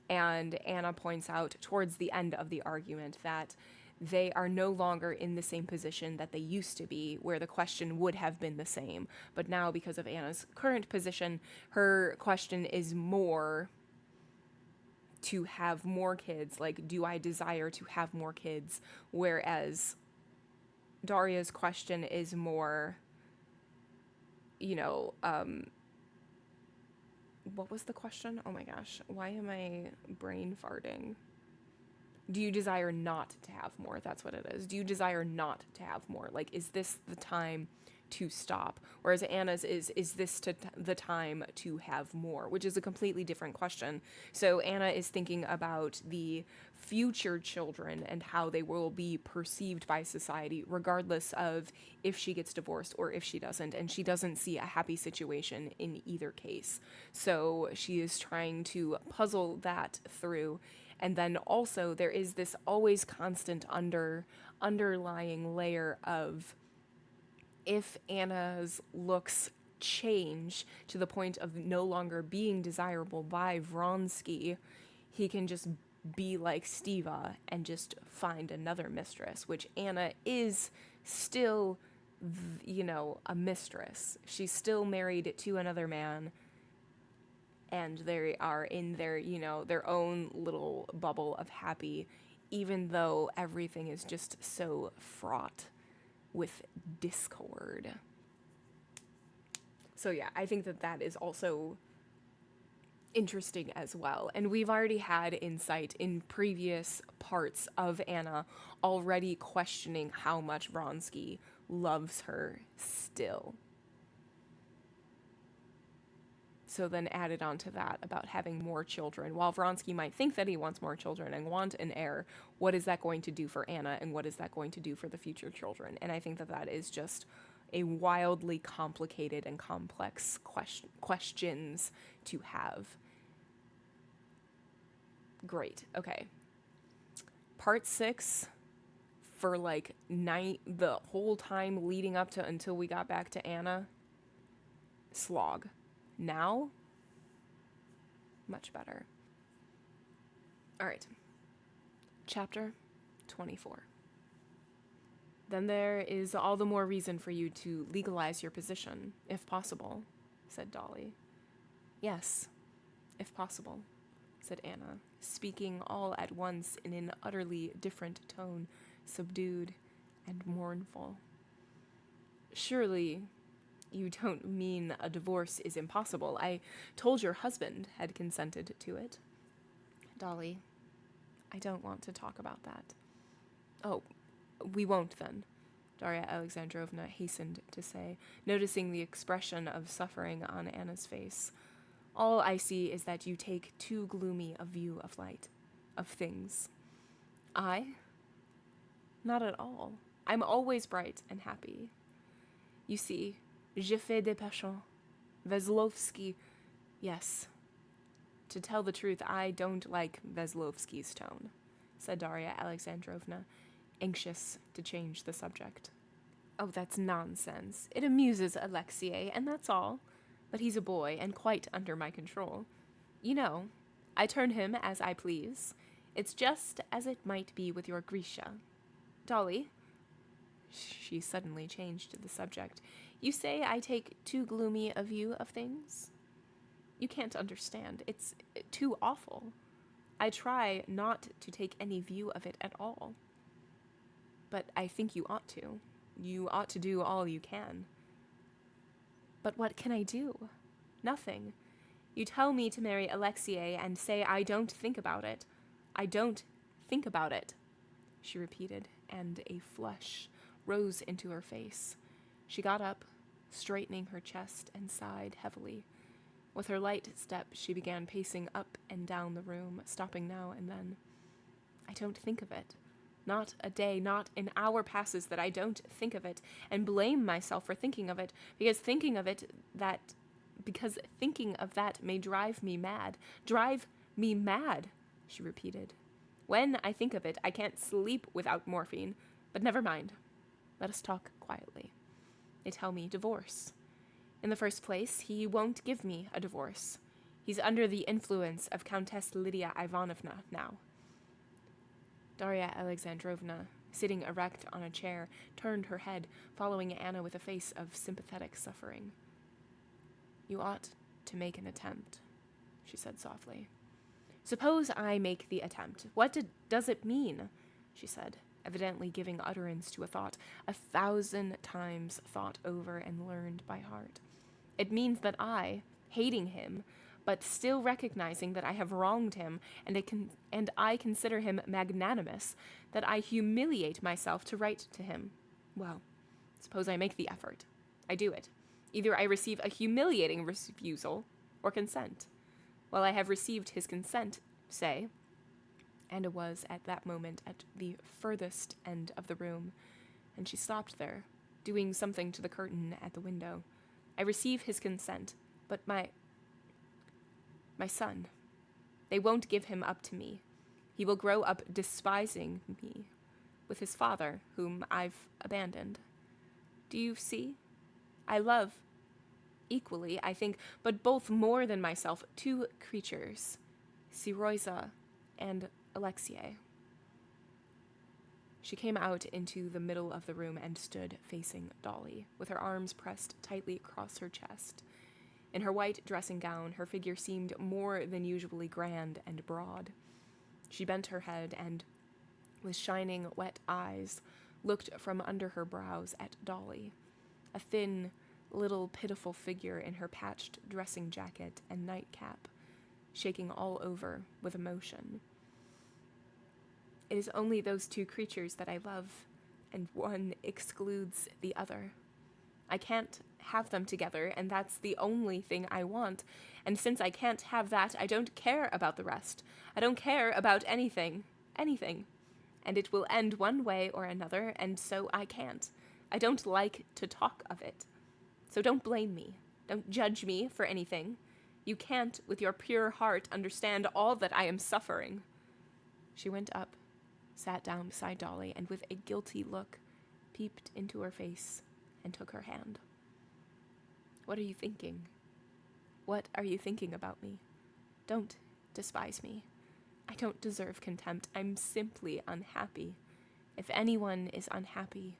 And Anna points out towards the end of the argument that they are no longer in the same position that they used to be, where the question would have been the same. But now, because of Anna's current position, her question is more to have more kids. Like, do I desire to have more kids? Whereas Daria's question is more, what was the question? Oh my gosh, why am I brain farting? Do you desire not to have more? That's what it is. Do you desire not to have more? Like, is this the time to stop? Whereas Anna's is this the time to have more? Which is a completely different question. So Anna is thinking about the future children and how they will be perceived by society, regardless of if she gets divorced or if she doesn't. And she doesn't see a happy situation in either case. So she is trying to puzzle that through. And then also there is this always constant underlying layer of, if Anna's looks change to the point of no longer being desirable by Vronsky, he can just be like Stiva and just find another mistress, which Anna is still, a mistress. She's still married to another man, and they are in their, their own little bubble of happy, even though everything is just so fraught with discord. So yeah, I think that is also interesting as well. And we've already had insight in previous parts of Anna already questioning how much Vronsky loves her still. So then added on to that about having more children. While Vronsky might think that he wants more children and want an heir, what is that going to do for Anna, and what is that going to do for the future children? And I think that is just a wildly complicated and complex questions to have. Great. Okay. Part 6, for like the whole time leading up to until we got back to Anna, slog. Now, much better. All right. Chapter 24. Then there is all the more reason for you to legalize your position, if possible, said Dolly. Yes, if possible, said Anna, speaking all at once in an utterly different tone, subdued and mournful. Surely you don't mean a divorce is impossible. I told your husband had consented to it. Dolly, I don't want to talk about that. Oh, we won't then, Darya Alexandrovna hastened to say, noticing the expression of suffering on Anna's face. All I see is that you take too gloomy a view of light, of things. I? Not at all. I'm always bright and happy. You see, je fais des passions. Veslovsky, yes. To tell the truth, I don't like Veslovsky's tone, said Darya Alexandrovna, anxious to change the subject. Oh, that's nonsense. It amuses Alexei, and that's all. But he's a boy, and quite under my control. You know, I turn him as I please. It's just as it might be with your Grisha. Dolly, she suddenly changed the subject. You say I take too gloomy a view of things? You can't understand. It's too awful. I try not to take any view of it at all. But I think you ought to. You ought to do all you can. But what can I do? Nothing. You tell me to marry Alexei and say I don't think about it. I don't think about it, she repeated, and a flush rose into her face. She got up, straightening her chest, and sighed heavily. With her light step, she began pacing up and down the room, stopping now and then. I don't think of it. Not a day, not an hour passes that I don't think of it, and blame myself for thinking of it, because thinking of that may drive me mad. Drive me mad, she repeated. When I think of it, I can't sleep without morphine. But never mind. Let us talk quietly. They tell me divorce. In the first place, he won't give me a divorce. He's under the influence of Countess Lydia Ivanovna now. Darya Alexandrovna, sitting erect on a chair, turned her head, following Anna with a face of sympathetic suffering. You ought to make an attempt, she said softly. Suppose I make the attempt. What does it mean? She said, evidently giving utterance to a thought 1,000 times thought over and learned by heart. It means that I, hating him, but still recognizing that I have wronged him, and I consider him magnanimous, that I humiliate myself to write to him. Well, suppose I make the effort. I do it. Either I receive a humiliating refusal or consent. Well, I have received his consent, say. Anna was at that moment at the furthest end of the room, and she stopped there, doing something to the curtain at the window. I receive his consent, but my son, they won't give him up to me. He will grow up despising me, with his father, whom I've abandoned. Do you see? I love, equally, I think, but both more than myself, two creatures, Siroiza and Alexei. She came out into the middle of the room and stood facing Dolly, with her arms pressed tightly across her chest. In her white dressing gown, her figure seemed more than usually grand and broad. She bent her head and, with shining, wet eyes, looked from under her brows at Dolly, a thin, little pitiful figure in her patched dressing jacket and nightcap, shaking all over with emotion. It is only those two creatures that I love, and one excludes the other. I can't have them together, and that's the only thing I want, and since I can't have that, I don't care about the rest. I don't care about anything, and it will end one way or another, and so I can't. I don't like to talk of it. So don't blame me. Don't judge me for anything. You can't, with your pure heart, understand all that I am suffering. She went up, sat down beside Dolly, and with a guilty look, peeped into her face and took her hand. What are you thinking? What are you thinking about me? Don't despise me. I don't deserve contempt. I'm simply unhappy. If anyone is unhappy,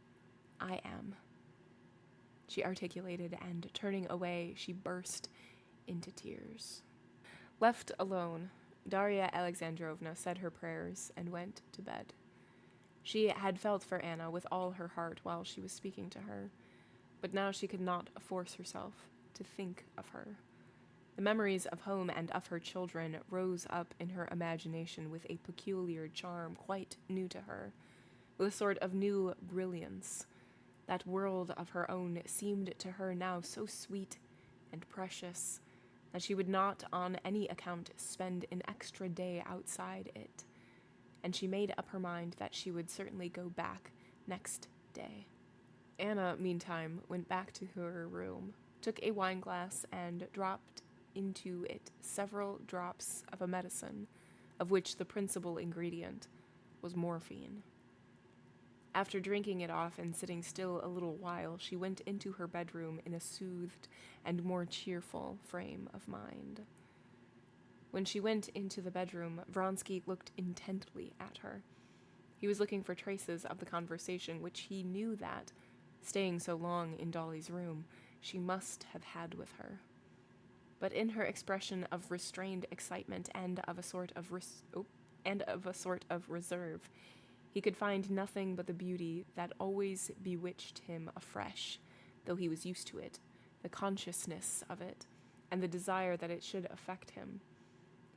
I am. She articulated, and turning away, she burst into tears. Left alone, Darya Alexandrovna said her prayers and went to bed. She had felt for Anna with all her heart while she was speaking to her, but now she could not force herself to think of her. The memories of home and of her children rose up in her imagination with a peculiar charm quite new to her, with a sort of new brilliance. That world of her own seemed to her now so sweet and precious that she would not on any account spend an extra day outside it, and she made up her mind that she would certainly go back next day. Anna, meantime, went back to her room, took a wineglass, and dropped into it several drops of a medicine, of which the principal ingredient was morphine. After drinking it off and sitting still a little while, she went into her bedroom in a soothed and more cheerful frame of mind. When she went into the bedroom, Vronsky looked intently at her. He was looking for traces of the conversation which he knew that, staying so long in Dolly's room, she must have had with her. But in her expression of restrained excitement and of a sort of reserve, He could find nothing but the beauty that always bewitched him afresh, though he was used to it, the consciousness of it, and the desire that it should affect him.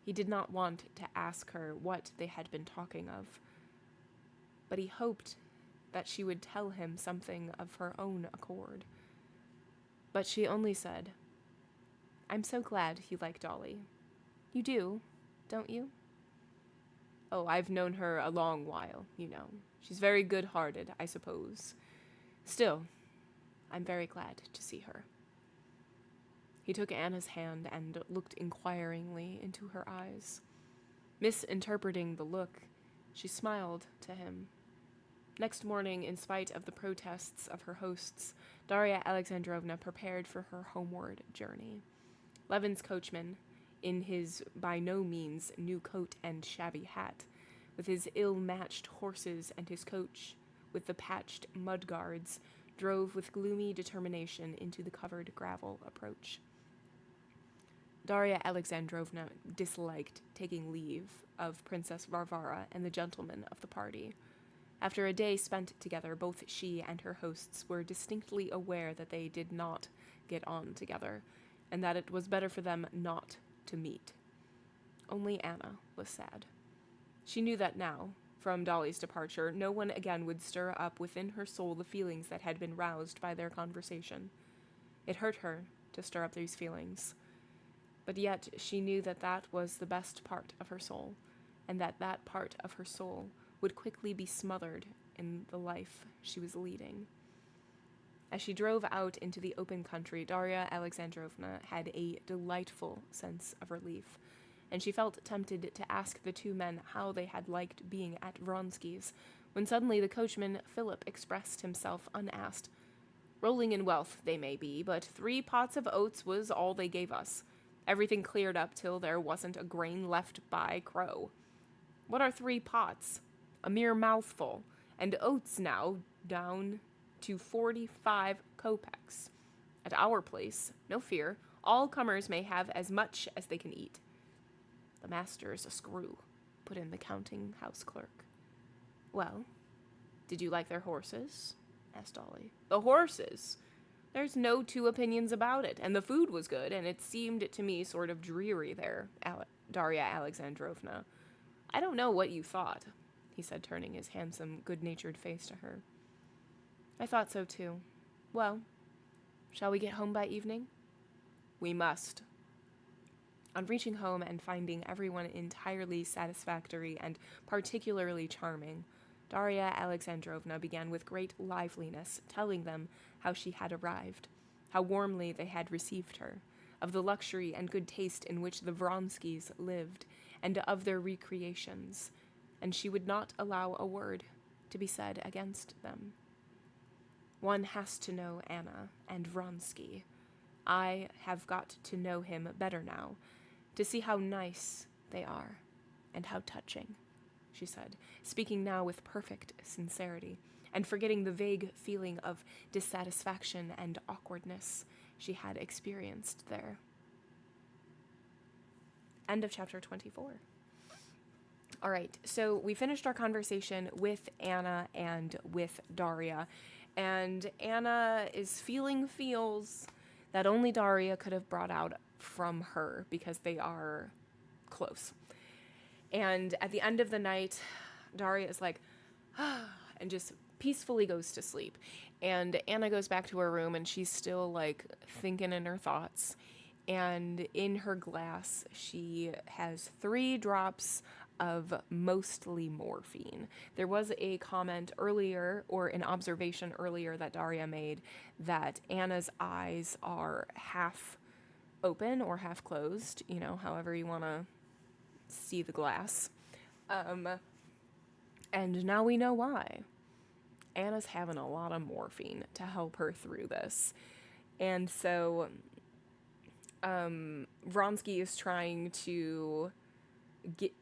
He did not want to ask her what they had been talking of, but he hoped that she would tell him something of her own accord. But she only said, "I'm so glad you like Dolly. You do, don't you?" "Oh, I've known her a long while, you know. She's very good-hearted, I suppose. Still, I'm very glad to see her." He took Anna's hand and looked inquiringly into her eyes. Misinterpreting the look, she smiled to him. Next morning, in spite of the protests of her hosts, Darya Alexandrovna prepared for her homeward journey. Levin's coachman, in his by no means new coat and shabby hat, with his ill-matched horses and his coach with the patched mud guards, drove with gloomy determination into the covered gravel approach. Darya Alexandrovna disliked taking leave of Princess Varvara and the gentlemen of the party. After a day spent together, both she and her hosts were distinctly aware that they did not get on together, and that it was better for them not to meet. Only Anna was sad. She knew that now, from Dolly's departure, no one again would stir up within her soul the feelings that had been roused by their conversation. It hurt her to stir up these feelings, but yet she knew that that was the best part of her soul, and that that part of her soul would quickly be smothered in the life she was leading. As she drove out into the open country, Darya Alexandrovna had a delightful sense of relief, and she felt tempted to ask the two men how they had liked being at Vronsky's, when suddenly the coachman Philip expressed himself unasked. "Rolling in wealth they may be, but 3 pots of oats was all they gave us. Everything cleared up till there wasn't a grain left by crow. What are 3 pots? A mere mouthful, and oats now down to 45 kopecks. At our place, no fear, all comers may have as much as they can eat." "The master's a screw," put in the counting-house clerk. "Well, did you like their horses?" asked Dolly. "The horses? There's no two opinions about it, and the food was good, and it seemed to me sort of dreary there, Darya Alexandrovna. I don't know what you thought," he said, turning his handsome, good-natured face to her. "I thought so, too. Well, shall we get home by evening?" "We must." On reaching home and finding everyone entirely satisfactory and particularly charming, Darya Alexandrovna began with great liveliness, telling them how she had arrived, how warmly they had received her, of the luxury and good taste in which the Vronskys lived, and of their recreations, and she would not allow a word to be said against them. "One has to know Anna and Vronsky. I have got to know him better now, to see how nice they are, and how touching," she said, speaking now with perfect sincerity, and forgetting the vague feeling of dissatisfaction and awkwardness she had experienced there. End of chapter 24. All right, so we finished our conversation with Anna and with Darya, and Anna is feeling feels that only Darya could have brought out from her because they are close. And at the end of the night, Darya is like, and just peacefully goes to sleep. And Anna goes back to her room, and she's still, like, thinking in her thoughts. And in her glass, she has 3 drops of mostly morphine. There was a comment earlier, or an observation earlier that Darya made, that Anna's eyes are half open or half closed, you know, however you want to see the glass. And now we know why. Anna's having a lot of morphine to help her through this. And so Vronsky is trying to get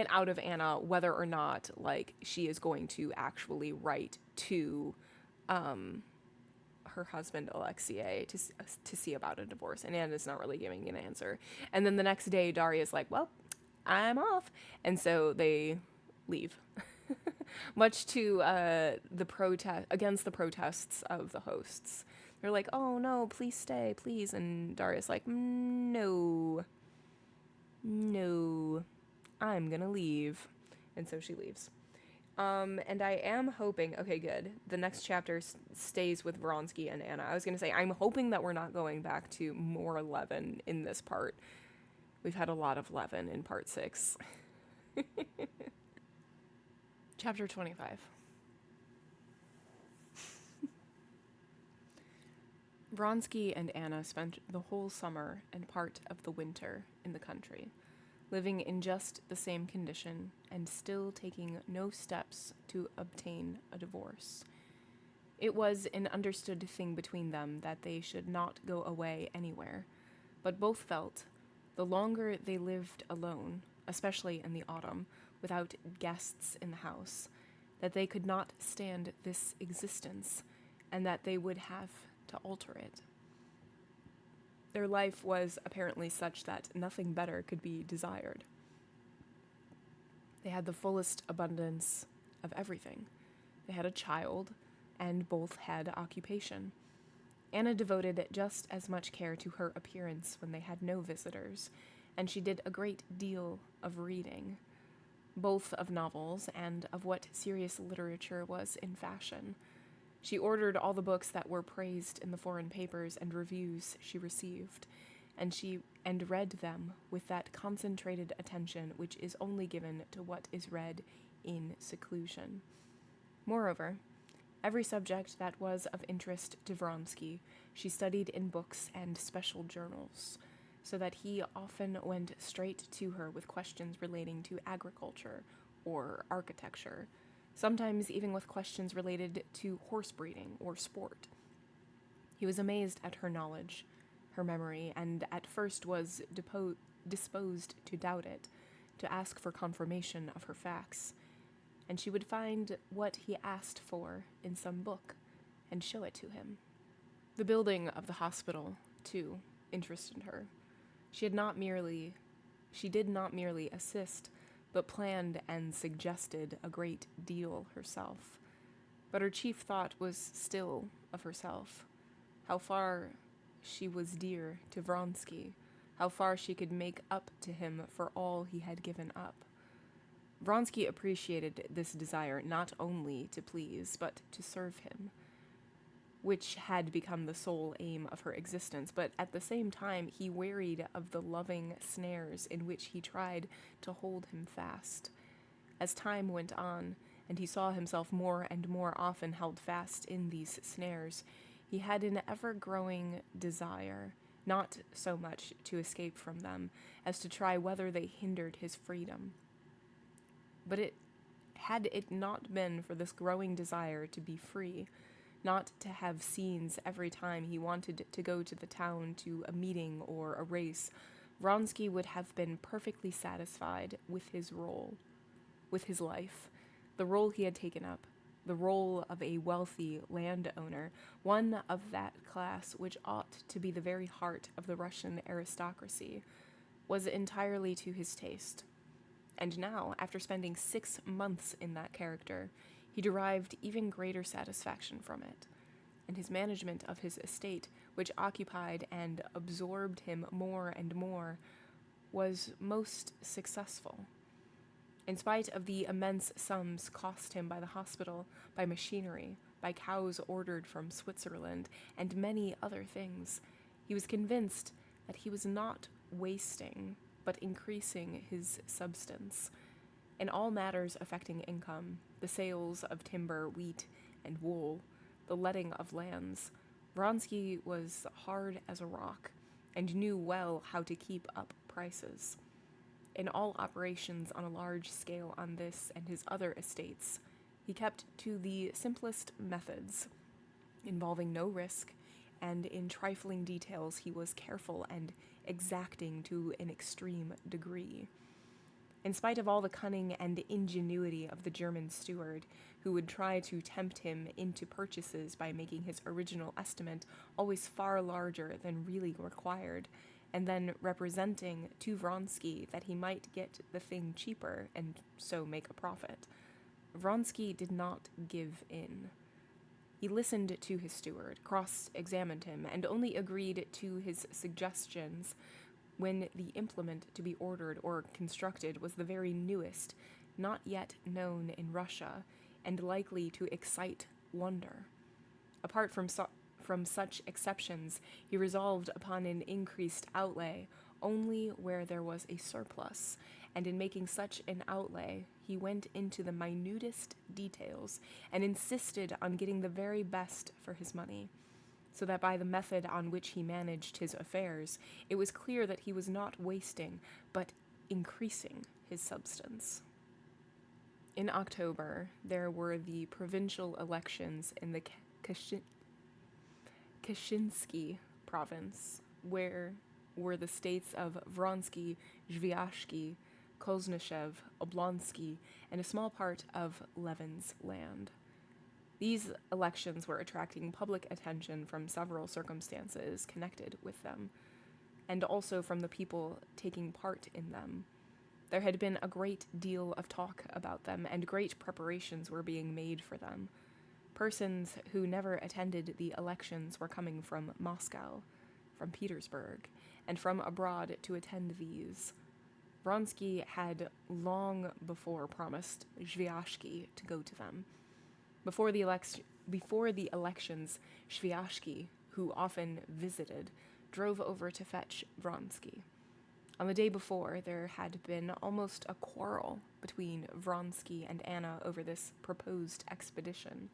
out of Anna whether or not, like, she is going to actually write to her husband Alexei to see about a divorce, and Anna's not really giving an answer. And then the next day, Darya's like, "Well, I'm off," and so they leave. Much to against the protests of the hosts. They're like, oh no, please stay, please. And Daria's like, no, I'm gonna leave. And so she leaves. And I am hoping, okay, good. The next chapter stays with Vronsky and Anna. I was gonna say, I'm hoping that we're not going back to more Levin in this part. We've had a lot of Levin in part 6. Chapter 25. Vronsky and Anna spent the whole summer and part of the winter in the country, living in just the same condition and still taking no steps to obtain a divorce. It was an understood thing between them that they should not go away anywhere, but both felt the longer they lived alone, especially in the autumn, without guests in the house, that they could not stand this existence, and that they would have to alter it. Their life was apparently such that nothing better could be desired. They had the fullest abundance of everything. They had a child, and both had occupation. Anna devoted just as much care to her appearance when they had no visitors, and she did a great deal of reading, both of novels and of what serious literature was in fashion. She ordered all the books that were praised in the foreign papers and reviews she received, and read them with that concentrated attention which is only given to what is read in seclusion. Moreover, every subject that was of interest to Vronsky she studied in books and special journals, so that he often went straight to her with questions relating to agriculture or architecture, sometimes even with questions related to horse breeding or sport. He was amazed at her knowledge, her memory, and at first was disposed to doubt it, to ask for confirmation of her facts, and she would find what he asked for in some book and show it to him. The building of the hospital, too, interested her. She did not merely assist, but planned and suggested a great deal herself. But her chief thought was still of herself, how far she was dear to Vronsky, how far she could make up to him for all he had given up. Vronsky appreciated this desire not only to please, but to serve him, which had become the sole aim of her existence, but at the same time he wearied of the loving snares in which he tried to hold him fast. As time went on, and he saw himself more and more often held fast in these snares, he had an ever-growing desire, not so much to escape from them, as to try whether they hindered his freedom. But had it not been for this growing desire to be free, not to have scenes every time he wanted to go to the town to a meeting or a race, Vronsky would have been perfectly satisfied with his role, with his life, the role he had taken up, the role of a wealthy landowner, one of that class which ought to be the very heart of the Russian aristocracy, was entirely to his taste. And now, after spending 6 months in that character, he derived even greater satisfaction from it, and his management of his estate, which occupied and absorbed him more and more, was most successful. In spite of the immense sums cost him by the hospital, by machinery, by cows ordered from Switzerland, and many other things, he was convinced that he was not wasting, but increasing his substance. In all matters affecting income, the sales of timber, wheat, and wool, the letting of lands, Vronsky was hard as a rock, and knew well how to keep up prices. In all operations on a large scale on this and his other estates, he kept to the simplest methods, involving no risk, and in trifling details he was careful and exacting to an extreme degree. In spite of all the cunning and ingenuity of the German steward, who would try to tempt him into purchases by making his original estimate always far larger than really required, and then representing to Vronsky that he might get the thing cheaper and so make a profit. Vronsky did not give in. He listened to his steward, cross-examined him, and only agreed to his suggestions when the implement to be ordered or constructed was the very newest, not yet known in Russia, and likely to excite wonder. Apart from such exceptions, he resolved upon an increased outlay only where there was a surplus, and in making such an outlay, he went into the minutest details and insisted on getting the very best for his money, so that by the method on which he managed his affairs, it was clear that he was not wasting, but increasing his substance. In October, there were the provincial elections in the Kashinsky province, where were the states of Vronsky, Zviashki, Koznishev, Oblonsky, and a small part of Levin's land. These elections were attracting public attention from several circumstances connected with them, and also from the people taking part in them. There had been a great deal of talk about them, and great preparations were being made for them. Persons who never attended the elections were coming from Moscow, from Petersburg, and from abroad to attend these. Vronsky had long before promised Zviashki to go to them. Before the elections, Zviashki, who often visited, drove over to fetch Vronsky. On the day before, there had been almost a quarrel between Vronsky and Anna over this proposed expedition.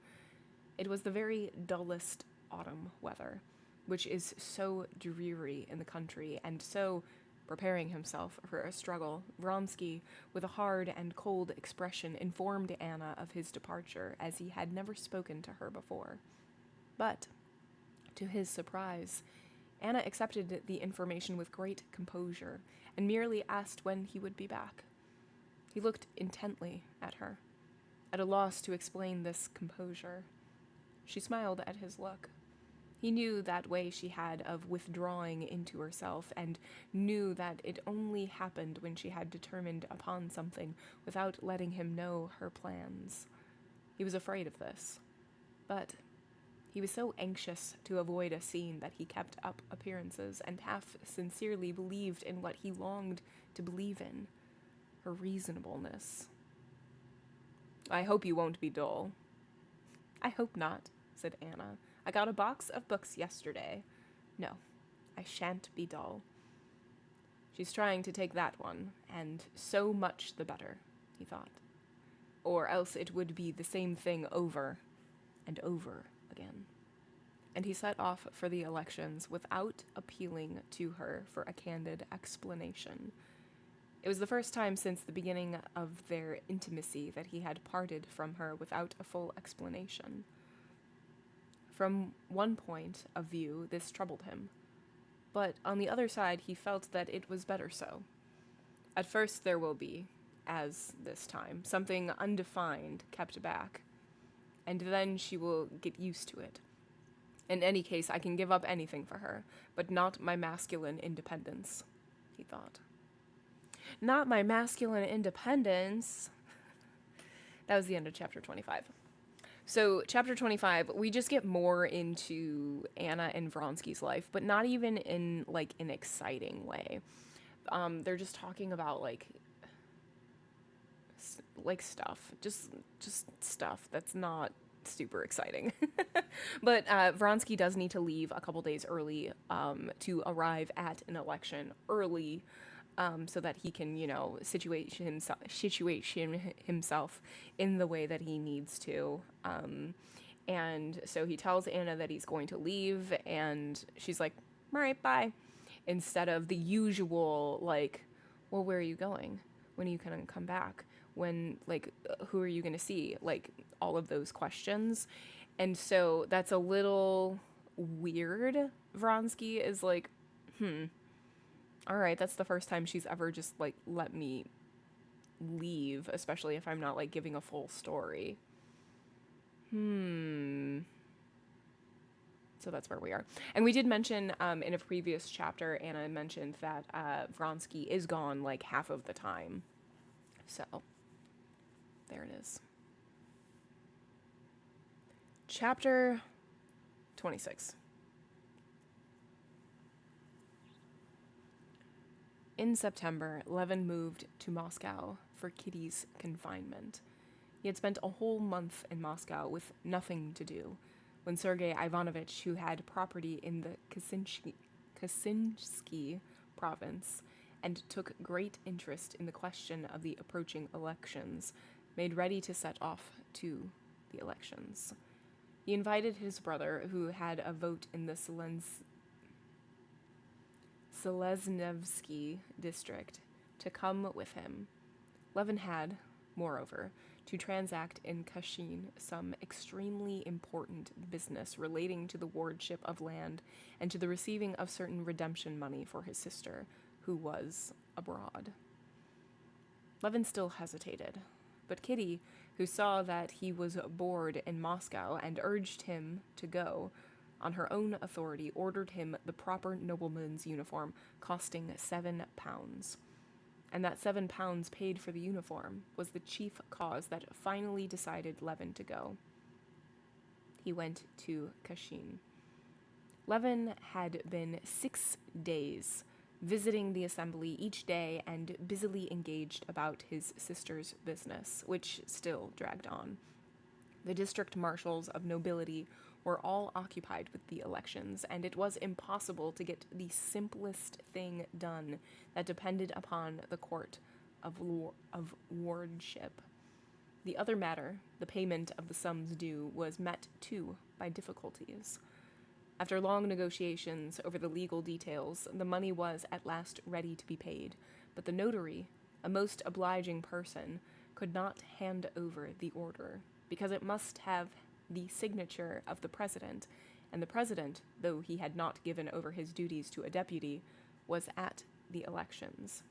It was the very dullest autumn weather, which is so dreary in the country, and so, preparing himself for a struggle, Vronsky, with a hard and cold expression, informed Anna of his departure, as he had never spoken to her before. But, to his surprise, Anna accepted the information with great composure, and merely asked when he would be back. He looked intently at her, at a loss to explain this composure. She smiled at his look. He knew that way she had of withdrawing into herself, and knew that it only happened when she had determined upon something without letting him know her plans. He was afraid of this, but he was so anxious to avoid a scene that he kept up appearances and half sincerely believed in what he longed to believe in, her reasonableness. "I hope you won't be dull." "I hope not," said Anna. "I got a box of books yesterday. No, I shan't be dull." She's trying to take that one, and so much the better, he thought. Or else it would be the same thing over and over again. And he set off for the elections without appealing to her for a candid explanation. It was the first time since the beginning of their intimacy that he had parted from her without a full explanation. From one point of view, this troubled him, but on the other side, he felt that it was better so. At first there will be, as this time, something undefined kept back, and then she will get used to it. In any case, I can give up anything for her, but not my masculine independence, he thought. Not my masculine independence. That was the end of chapter 25. So, chapter 25, we just get more into Anna and Vronsky's life, but not even in, an exciting way. They're just talking about, stuff. Just stuff that's not super exciting. But Vronsky does need to leave a couple days early to arrive at an election early, so that he can, situate himself in the way that he needs to. And so he tells Anna that he's going to leave, and she's like, "All right, bye." Instead of the usual, well, where are you going? When are you going to come back? When, who are you going to see? All of those questions. And so that's a little weird. Vronsky is like, all right, that's the first time she's ever just, let me leave, especially if I'm not, giving a full story. So So that's where we are. And we did mention in a previous chapter, Anna mentioned that Vronsky is gone like half of the time. So there it is. Chapter 26. In September, Levin moved to Moscow for Kitty's confinement. He had spent a whole month in Moscow with nothing to do, when Sergei Ivanovich, who had property in the Kachinsky province and took great interest in the question of the approaching elections, made ready to set off to the elections. He invited his brother, who had a vote in the Seleznevsky district, to come with him. Levin had, moreover, to transact in Kashin some extremely important business relating to the wardship of land and to the receiving of certain redemption money for his sister, who was abroad. Levin still hesitated, but Kitty, who saw that he was bored in Moscow and urged him to go, on her own authority ordered him the proper nobleman's uniform, costing £7. And that £7 paid for the uniform was the chief cause that finally decided Levin to go. He went to Kashin. Levin had been 6 days visiting the assembly each day and busily engaged about his sister's business, which still dragged on. The district marshals of nobility were all occupied with the elections, and it was impossible to get the simplest thing done that depended upon the court of wardship. The other matter, the payment of the sums due, was met, too, by difficulties. After long negotiations over the legal details, the money was at last ready to be paid, but the notary, a most obliging person, could not hand over the order, because it must have the signature of the president, and the president, though he had not given over his duties to a deputy, was at the elections.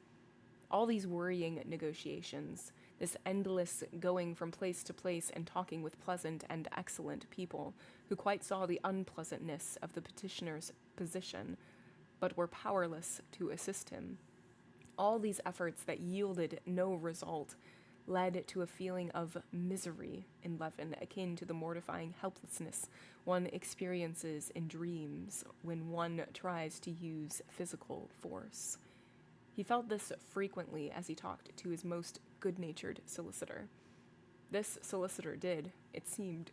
All these worrying negotiations, this endless going from place to place and talking with pleasant and excellent people, who quite saw the unpleasantness of the petitioner's position, but were powerless to assist him. All these efforts that yielded no result led to a feeling of misery in Levin, akin to the mortifying helplessness one experiences in dreams when one tries to use physical force. He felt this frequently as he talked to his most good-natured solicitor. This solicitor did, it seemed,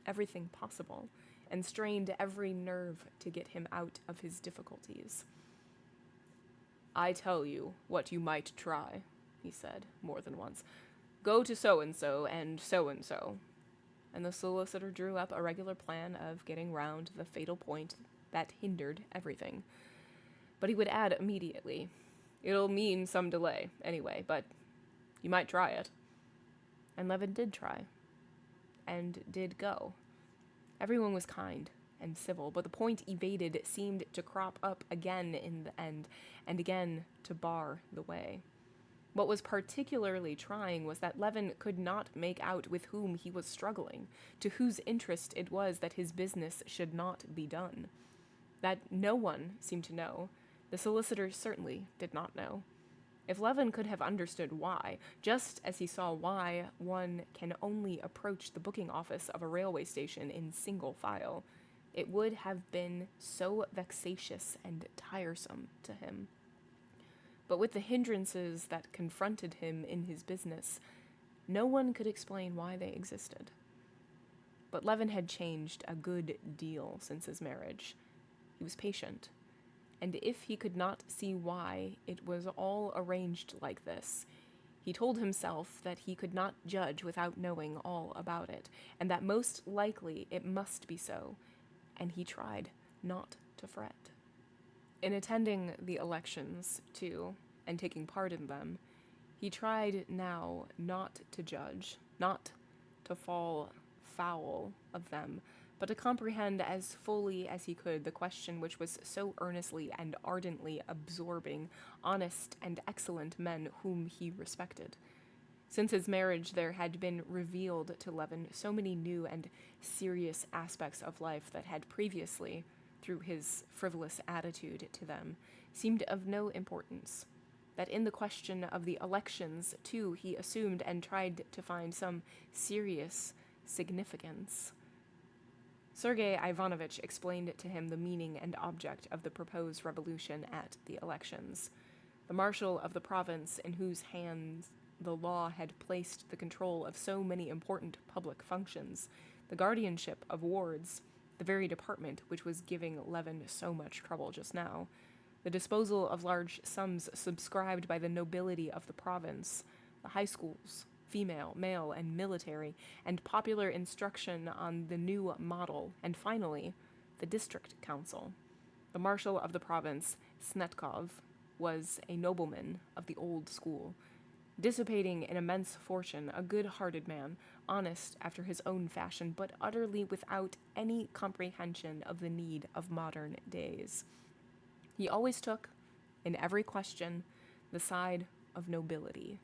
everything possible, and strained every nerve to get him out of his difficulties. "I tell you what you might try," he said more than once. "Go to so-and-so and so-and-so." And the solicitor drew up a regular plan of getting round the fatal point that hindered everything. But he would add immediately, "It'll mean some delay, anyway, but you might try it." And Levin did try, and did go. Everyone was kind and civil, but the point evaded seemed to crop up again in the end, and again to bar the way. What was particularly trying was that Levin could not make out with whom he was struggling, to whose interest it was that his business should not be done. That no one seemed to know, the solicitor certainly did not know. If Levin could have understood why, just as he saw why one can only approach the booking office of a railway station in single file, it would have been so vexatious and tiresome to him. But with the hindrances that confronted him in his business, no one could explain why they existed. But Levin had changed a good deal since his marriage. He was patient, and if he could not see why it was all arranged like this, he told himself that he could not judge without knowing all about it, and that most likely it must be so, and he tried not to fret. In attending the elections, too, and taking part in them, he tried now not to judge, not to fall foul of them, but to comprehend as fully as he could the question which was so earnestly and ardently absorbing honest and excellent men whom he respected. Since his marriage, there had been revealed to Levin so many new and serious aspects of life that had previously, through his frivolous attitude to them, seemed of no importance. That in the question of the elections, too, he assumed and tried to find some serious significance. Sergei Ivanovich explained to him the meaning and object of the proposed revolution at the elections. The marshal of the province, in whose hands the law had placed the control of so many important public functions, the guardianship of wards, the very department which was giving Levin so much trouble just now, the disposal of large sums subscribed by the nobility of the province, the high schools, female, male, and military, and popular instruction on the new model, and finally, the district council. The marshal of the province, Snetkov, was a nobleman of the old school, dissipating an immense fortune, a good-hearted man, honest after his own fashion, but utterly without any comprehension of the need of modern days. He always took, in every question, the side of nobility.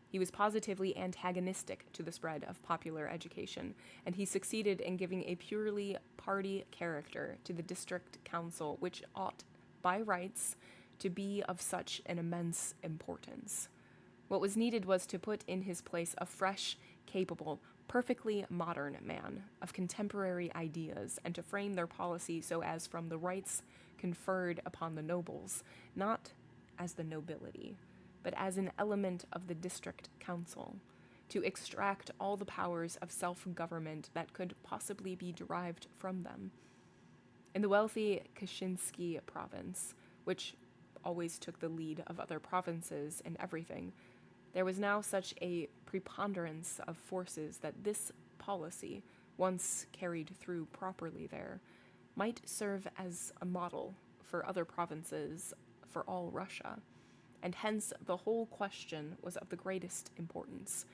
He was positively antagonistic to the spread of popular education, and he succeeded in giving a purely party character to the district council, which ought, by rights, to be of such an immense importance. What was needed was to put in his place a fresh, capable, perfectly modern man of contemporary ideas, and to frame their policy so as from the rights conferred upon the nobles, not as the nobility, but as an element of the district council, to extract all the powers of self-government that could possibly be derived from them. In the wealthy Kashinsky province, which always took the lead of other provinces in everything, there was now such a preponderance of forces that this policy, once carried through properly there, might serve as a model for other provinces for all Russia, and hence the whole question was of the greatest importance.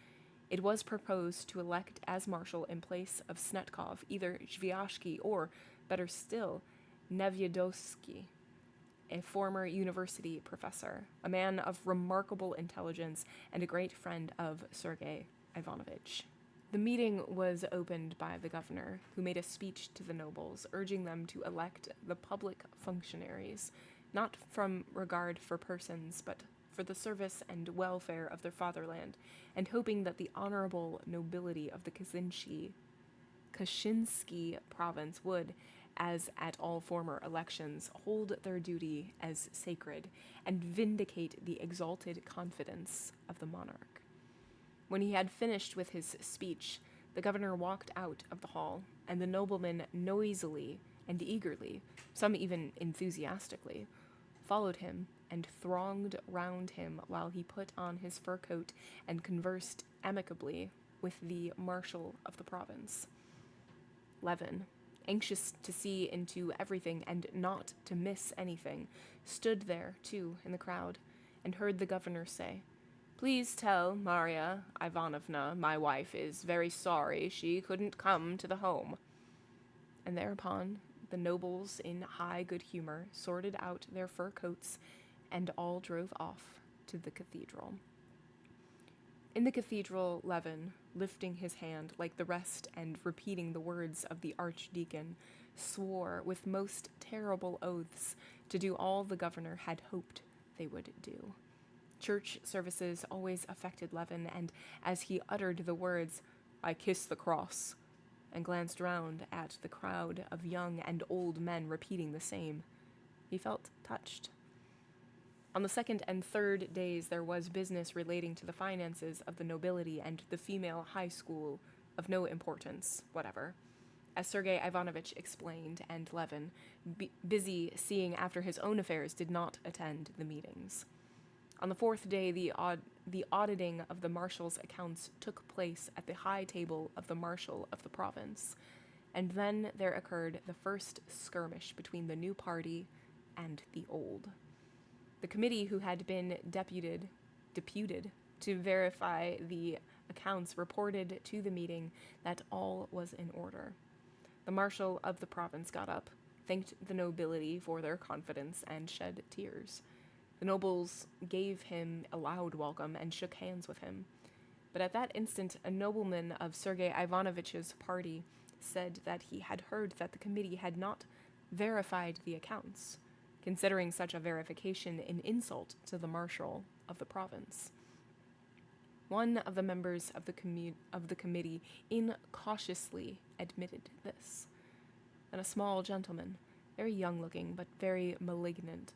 It was proposed to elect as marshal in place of Snetkov either Zviashki or, better still, Nevyedovsky, a former university professor, a man of remarkable intelligence and a great friend of Sergei Ivanovich. The meeting was opened by the governor, who made a speech to the nobles, urging them to elect the public functionaries, not from regard for persons, but for the service and welfare of their fatherland, and hoping that the honorable nobility of the Kashinsky province would, as at all former elections, hold their duty as sacred and vindicate the exalted confidence of the monarch. When he had finished with his speech, the governor walked out of the hall, and the noblemen noisily and eagerly, some even enthusiastically, followed him and thronged round him while he put on his fur coat and conversed amicably with the marshal of the province. Levin, anxious to see into everything and not to miss anything, stood there, too, in the crowd, and heard the governor say, "Please tell Marya Ivanovna my wife is very sorry she couldn't come to the home." And thereupon the nobles, in high good humor, sorted out their fur coats, and all drove off to the cathedral. In the cathedral, Levin, lifting his hand like the rest and repeating the words of the archdeacon, swore with most terrible oaths to do all the governor had hoped they would do. Church services always affected Levin, and as he uttered the words, "I kiss the cross," and glanced round at the crowd of young and old men repeating the same, he felt touched. On the second and third days there was business relating to the finances of the nobility and the female high school, of no importance whatever, as Sergei Ivanovich explained, and Levin, busy seeing after his own affairs, did not attend the meetings. On the fourth day, the auditing of the marshal's accounts took place at the high table of the marshal of the province, and then there occurred the first skirmish between the new party and the old. The committee who had been deputed to verify the accounts reported to the meeting that all was in order. The marshal of the province got up, thanked the nobility for their confidence, and shed tears. The nobles gave him a loud welcome and shook hands with him. But at that instant, a nobleman of Sergei Ivanovich's party said that he had heard that the committee had not verified the accounts, considering such a verification an insult to the marshal of the province. One of the members of the committee incautiously admitted this. Then a small gentleman, very young-looking but very malignant,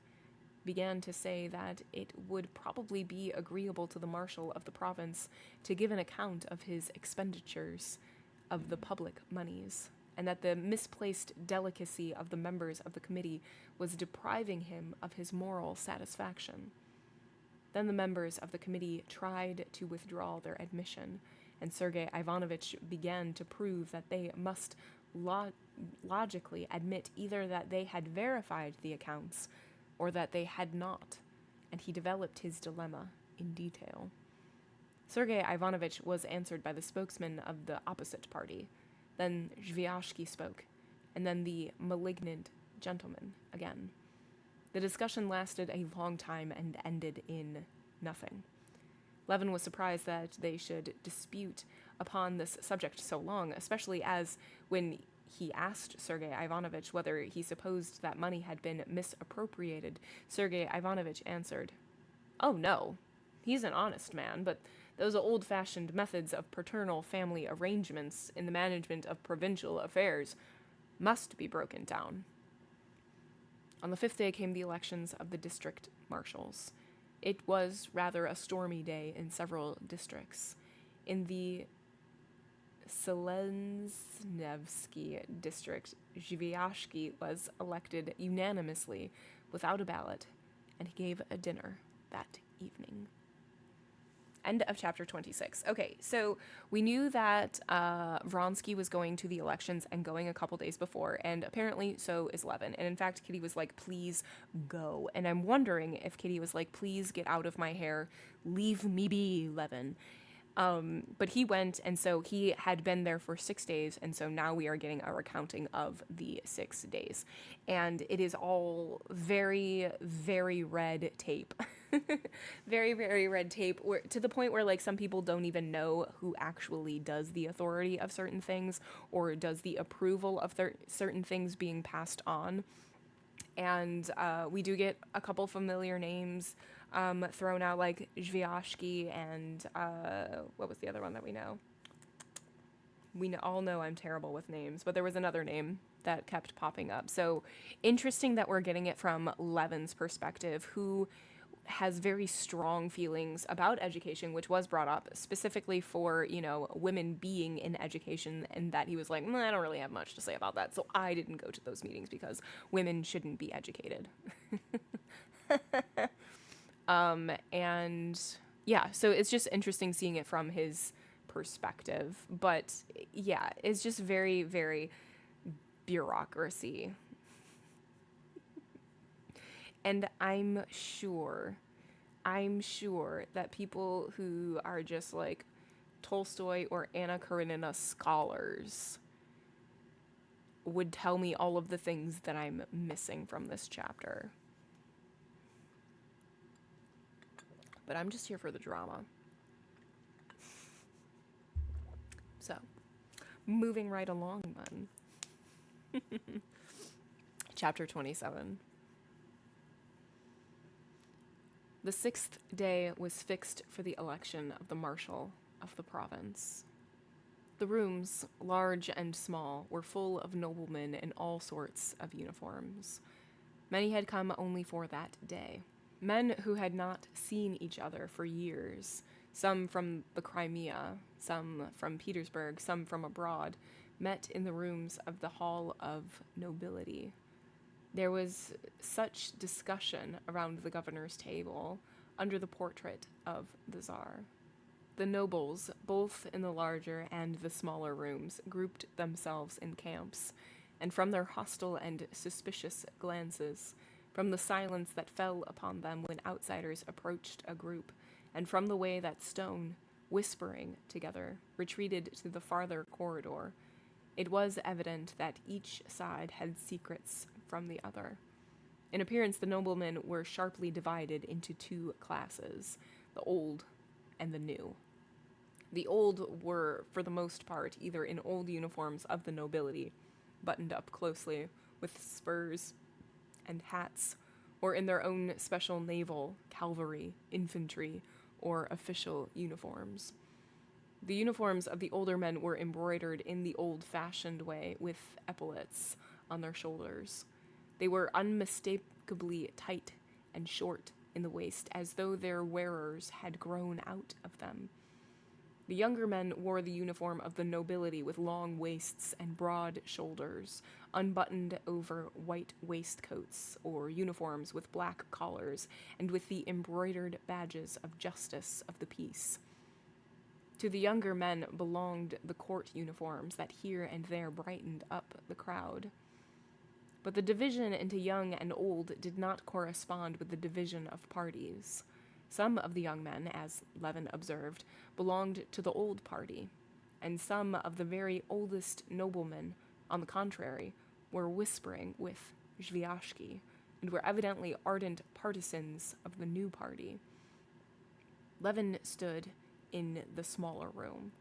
began to say that it would probably be agreeable to the marshal of the province to give an account of his expenditures of the public moneys, and that the misplaced delicacy of the members of the committee was depriving him of his moral satisfaction. Then the members of the committee tried to withdraw their admission, and Sergei Ivanovich began to prove that they must logically admit either that they had verified the accounts or that they had not, and he developed his dilemma in detail. Sergei Ivanovich was answered by the spokesman of the opposite party. Then Zviashki spoke, and then the malignant gentleman again. The discussion lasted a long time and ended in nothing. Levin was surprised that they should dispute upon this subject so long, especially as, when he asked Sergei Ivanovich whether he supposed that money had been misappropriated, Sergei Ivanovich answered, "Oh no, he's an honest man, but those old-fashioned methods of paternal family arrangements in the management of provincial affairs must be broken down." On the 5th day came the elections of the district marshals. It was rather a stormy day in several districts. In the Selezhnevsky district, Zviashki was elected unanimously without a ballot, and he gave a dinner that evening. End of chapter 26. Okay, so we knew that Vronsky was going to the elections and going a couple days before, and apparently so is Levin. And in fact, Kitty was like, "Please go." And I'm wondering if Kitty was like, "Please get out of my hair. Leave me be, Levin." But he went, and so he had been there for 6 days, and so now we are getting a recounting of the 6 days. And it is all very, very red tape. Very, very red tape, to the point where, like, some people don't even know who actually does the authority of certain things or does the approval of certain things being passed on. And we do get a couple familiar names thrown out, like Zviashki and what was the other one that we know? We all know I'm terrible with names, but there was another name that kept popping up. So interesting that we're getting it from Levin's perspective, who has very strong feelings about education, which was brought up specifically for, women being in education, and that he was like, I don't really have much to say about that, so I didn't go to those meetings because women shouldn't be educated. And yeah, so it's just interesting seeing it from his perspective, but yeah, it's just very, very bureaucracy. And I'm sure that people who are just like Tolstoy or Anna Karenina scholars would tell me all of the things that I'm missing from this chapter. But I'm just here for the drama. So, moving right along then. Chapter 27. The 6th day was fixed for the election of the marshal of the province. The rooms, large and small, were full of noblemen in all sorts of uniforms. Many had come only for that day. Men who had not seen each other for years, some from the Crimea, some from Petersburg, some from abroad, met in the rooms of the Hall of Nobility. There was such discussion around the governor's table under the portrait of the Tsar. The nobles, both in the larger and the smaller rooms, grouped themselves in camps, and from their hostile and suspicious glances, from the silence that fell upon them when outsiders approached a group, and from the way that stone, whispering together, retreated to the farther corridor, it was evident that each side had secrets from the other. In appearance, the noblemen were sharply divided into 2 classes, the old and the new. The old were, for the most part, either in old uniforms of the nobility, buttoned up closely, with spurs and hats, or in their own special naval, cavalry, infantry, or official uniforms. The uniforms of the older men were embroidered in the old-fashioned way with epaulets on their shoulders. They were unmistakably tight and short in the waist, as though their wearers had grown out of them. The younger men wore the uniform of the nobility with long waists and broad shoulders, unbuttoned over white waistcoats or uniforms with black collars, and with the embroidered badges of justice of the peace. To the younger men belonged the court uniforms that here and there brightened up the crowd. But the division into young and old did not correspond with the division of parties. Some of the young men, as Levin observed, belonged to the old party, and some of the very oldest noblemen, on the contrary, were whispering with Zviashki, and were evidently ardent partisans of the new party. Levin stood in the smaller room,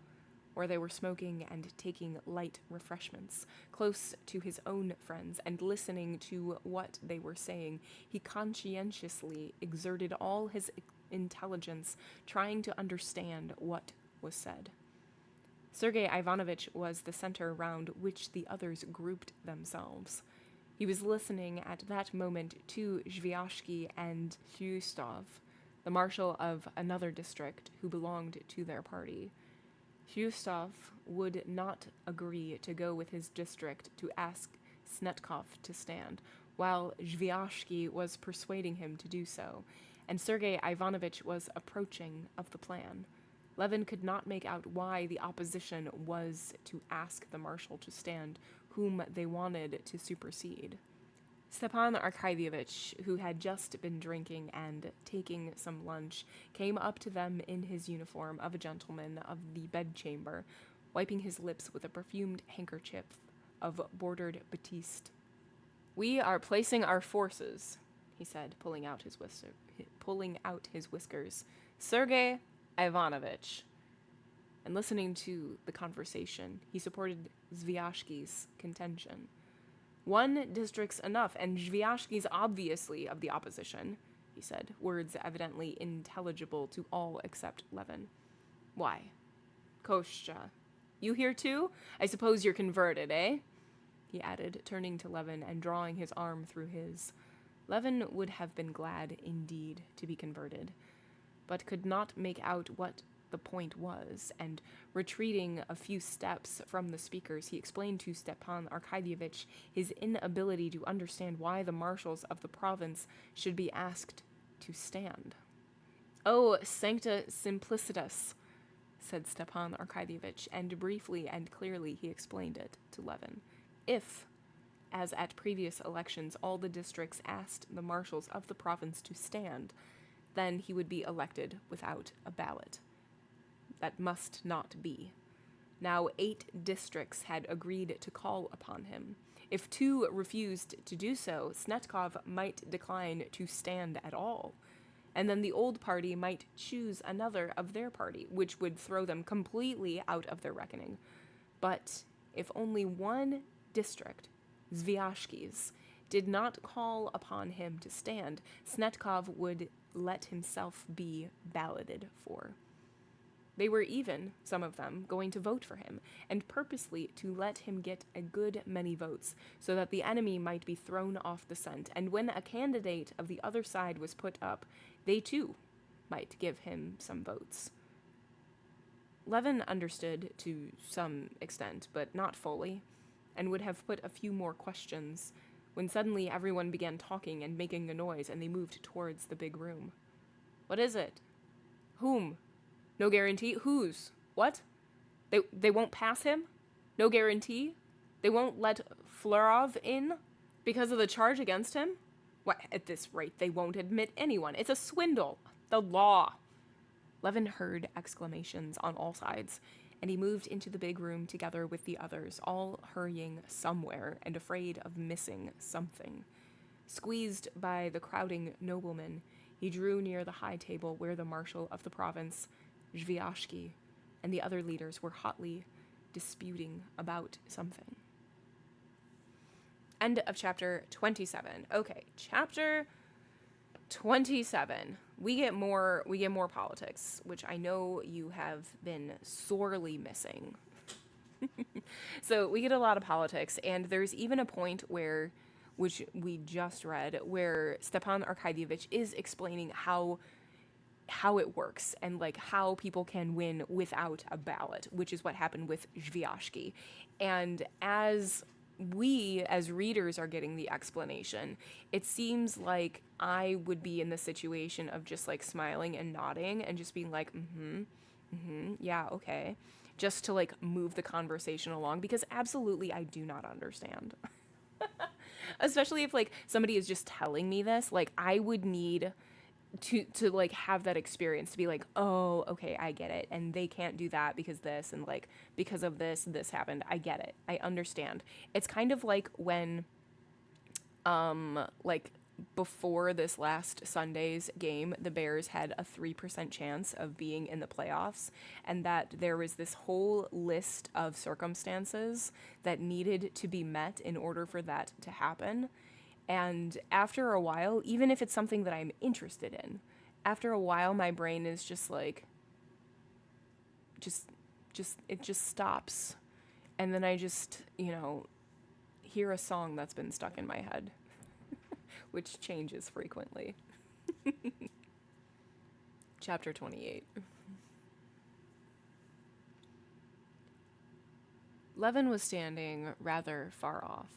where they were smoking and taking light refreshments, close to his own friends, and listening to what they were saying. He conscientiously exerted all his intelligence, trying to understand what was said. Sergei Ivanovich was the center round which the others grouped themselves. He was listening at that moment to Zviashki and Hyustov, the marshal of another district who belonged to their party. Hyustov would not agree to go with his district to ask Snetkov to stand, while Zviashki was persuading him to do so, and Sergei Ivanovich was approaching of the plan. Levin could not make out why the opposition was to ask the marshal to stand, whom they wanted to supersede. Stepan Arkadyevitch, who had just been drinking and taking some lunch, came up to them in his uniform of a gentleman of the bedchamber, wiping his lips with a perfumed handkerchief of bordered batiste. "We are placing our forces," he said, pulling out his whiskers. "Sergei Ivanovich." And listening to the conversation, he supported Zviashki's contention. "One district's enough, and Zviashki's obviously of the opposition," he said, words evidently intelligible to all except Levin. "Why, Kostya, you here too? I suppose you're converted, eh?" he added, turning to Levin and drawing his arm through his. Levin would have been glad, indeed, to be converted, but could not make out what the point was, and retreating a few steps from the speakers, he explained to Stepan Arkadyevitch his inability to understand why the marshals of the province should be asked to stand. "Oh, sancta simplicitas," said Stepan Arkadyevitch, and briefly and clearly he explained it to Levin. If, as at previous elections, all the districts asked the marshals of the province to stand, then he would be elected without a ballot. That must not be. Now 8 districts had agreed to call upon him. If 2 refused to do so, Snetkov might decline to stand at all, and then the old party might choose another of their party, which would throw them completely out of their reckoning. But if only one district, Zviashki's, did not call upon him to stand, Snetkov would let himself be balloted for. They were even, some of them, going to vote for him, and purposely to let him get a good many votes, so that the enemy might be thrown off the scent, and when a candidate of the other side was put up, they too might give him some votes. Levin understood to some extent, but not fully, and would have put a few more questions, when suddenly everyone began talking and making a noise, and they moved towards the big room. "What is it? Whom? No guarantee? Whose? What? They won't pass him? No guarantee? They won't let Florov in because of the charge against him? Why, at this rate, they won't admit anyone. It's a swindle. The law." Levin heard exclamations on all sides, and he moved into the big room together with the others, all hurrying somewhere and afraid of missing something. Squeezed by the crowding noblemen, he drew near the high table where the marshal of the province, Zviashki, and the other leaders were hotly disputing about something. End of chapter 27. Okay, chapter 27. We get more politics, which I know you have been sorely missing. So we get a lot of politics, and there's even a point where, which we just read, where Stepan Arkadyevich is explaining how it works and like how people can win without a ballot, which is what happened with Zviashki. And as we as readers are getting the explanation, it seems like I would be in the situation of just like smiling and nodding and just being like, yeah, okay, just to like move the conversation along, because absolutely I do not understand. Especially if like somebody is just telling me this, like I would need to like have that experience to be like, oh, okay, I get it, and they can't do that because this, and like because of this happened. I get it, I understand. It's kind of like when like before this last Sunday's game, the Bears had a 3% chance of being in the playoffs, and that there was this whole list of circumstances that needed to be met in order for that to happen. And after a while, even if it's something that I'm interested in, after a while my brain is just like, it just stops. And then I just, hear a song that's been stuck in my head, which changes frequently. Chapter 28. Levin was standing rather far off.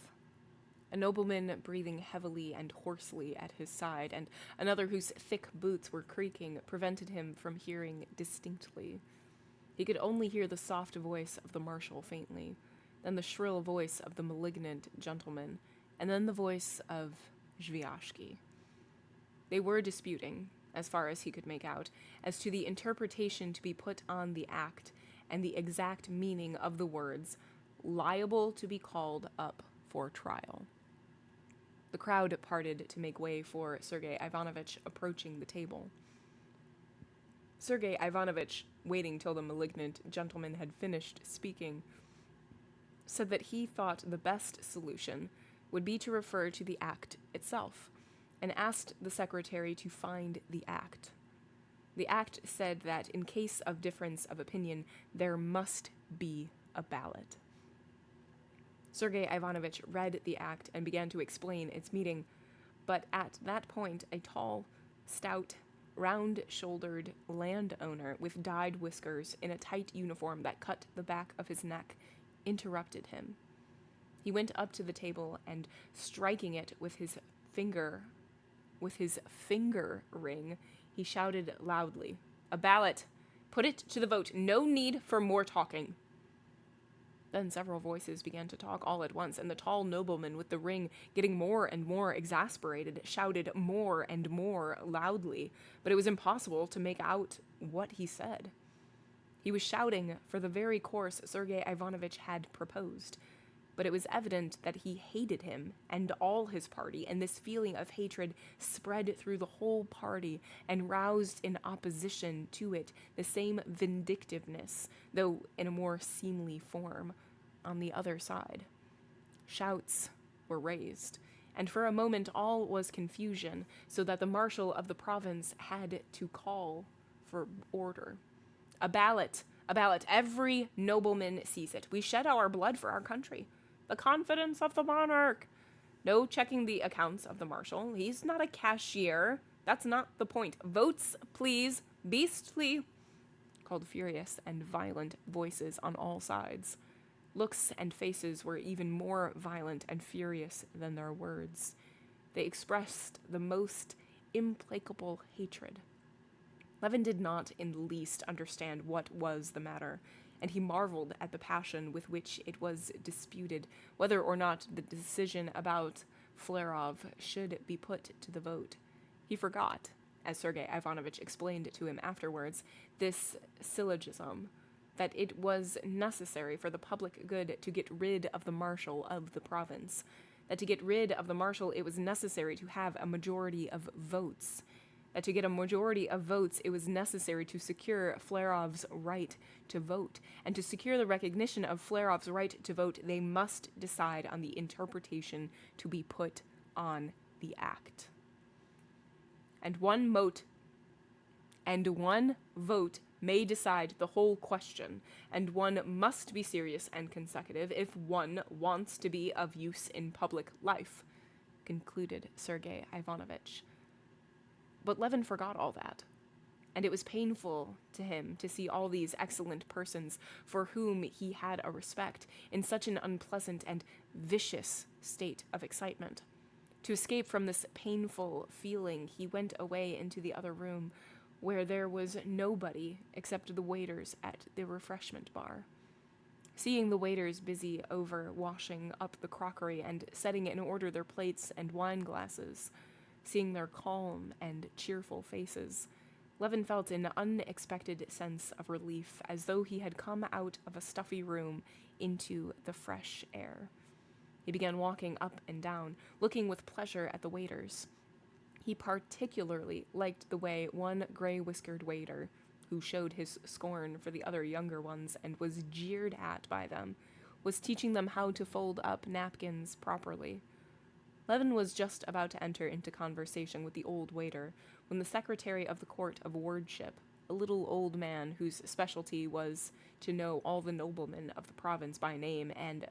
A nobleman breathing heavily and hoarsely at his side, and another whose thick boots were creaking prevented him from hearing distinctly. He could only hear the soft voice of the marshal faintly, then the shrill voice of the malignant gentleman, and then the voice of Zviashki. They were disputing, as far as he could make out, as to the interpretation to be put on the act and the exact meaning of the words, liable to be called up for trial. The crowd parted to make way for Sergei Ivanovich approaching the table. Sergei Ivanovich, waiting till the malignant gentleman had finished speaking, said that he thought the best solution would be to refer to the act itself, and asked the secretary to find the act. The act said that in case of difference of opinion, there must be a ballot. Sergei Ivanovich read the act and began to explain its meaning, but at that point a tall, stout, round-shouldered landowner with dyed whiskers in a tight uniform that cut the back of his neck interrupted him. He went up to the table and, striking it with his finger ring, he shouted loudly, "A ballot! Put it to the vote! No need for more talking!" Then several voices began to talk all at once, and the tall nobleman with the ring, getting more and more exasperated, shouted more and more loudly, but it was impossible to make out what he said. He was shouting for the very course Sergei Ivanovich had proposed, but it was evident that he hated him and all his party, and this feeling of hatred spread through the whole party and roused in opposition to it the same vindictiveness, though in a more seemly form, on the other side. Shouts were raised, and for a moment all was confusion, so that the marshal of the province had to call for order. A ballot! A ballot! Every nobleman sees it. We shed our blood for our country. The confidence of the monarch. No checking the accounts of the marshal. He's not a cashier. That's not the point. Votes, please. Beastly, called furious and violent voices on all sides. Looks and faces were even more violent and furious than their words. They expressed the most implacable hatred. Levin did not in the least understand what was the matter, and he marveled at the passion with which it was disputed, whether or not the decision about Flerov should be put to the vote. He forgot, as Sergei Ivanovich explained to him afterwards, this syllogism, that it was necessary for the public good to get rid of the marshal of the province, that to get rid of the marshal it was necessary to have a majority of votes, that to get a majority of votes, it was necessary to secure Flerov's right to vote. And to secure the recognition of Flerov's right to vote, they must decide on the interpretation to be put on the act. And one vote may decide the whole question, and one must be serious and consecutive if one wants to be of use in public life, concluded Sergei Ivanovich. But Levin forgot all that, and it was painful to him to see all these excellent persons for whom he had a respect in such an unpleasant and vicious state of excitement. To escape from this painful feeling, he went away into the other room, where there was nobody except the waiters at the refreshment bar. Seeing the waiters busy over washing up the crockery and setting in order their plates and wine glasses, seeing their calm and cheerful faces, Levin felt an unexpected sense of relief, as though he had come out of a stuffy room into the fresh air. He began walking up and down, looking with pleasure at the waiters. He particularly liked the way one gray-whiskered waiter, who showed his scorn for the other younger ones and was jeered at by them, was teaching them how to fold up napkins properly. Levin was just about to enter into conversation with the old waiter when the secretary of the court of wardship, a little old man whose specialty was to know all the noblemen of the province by name and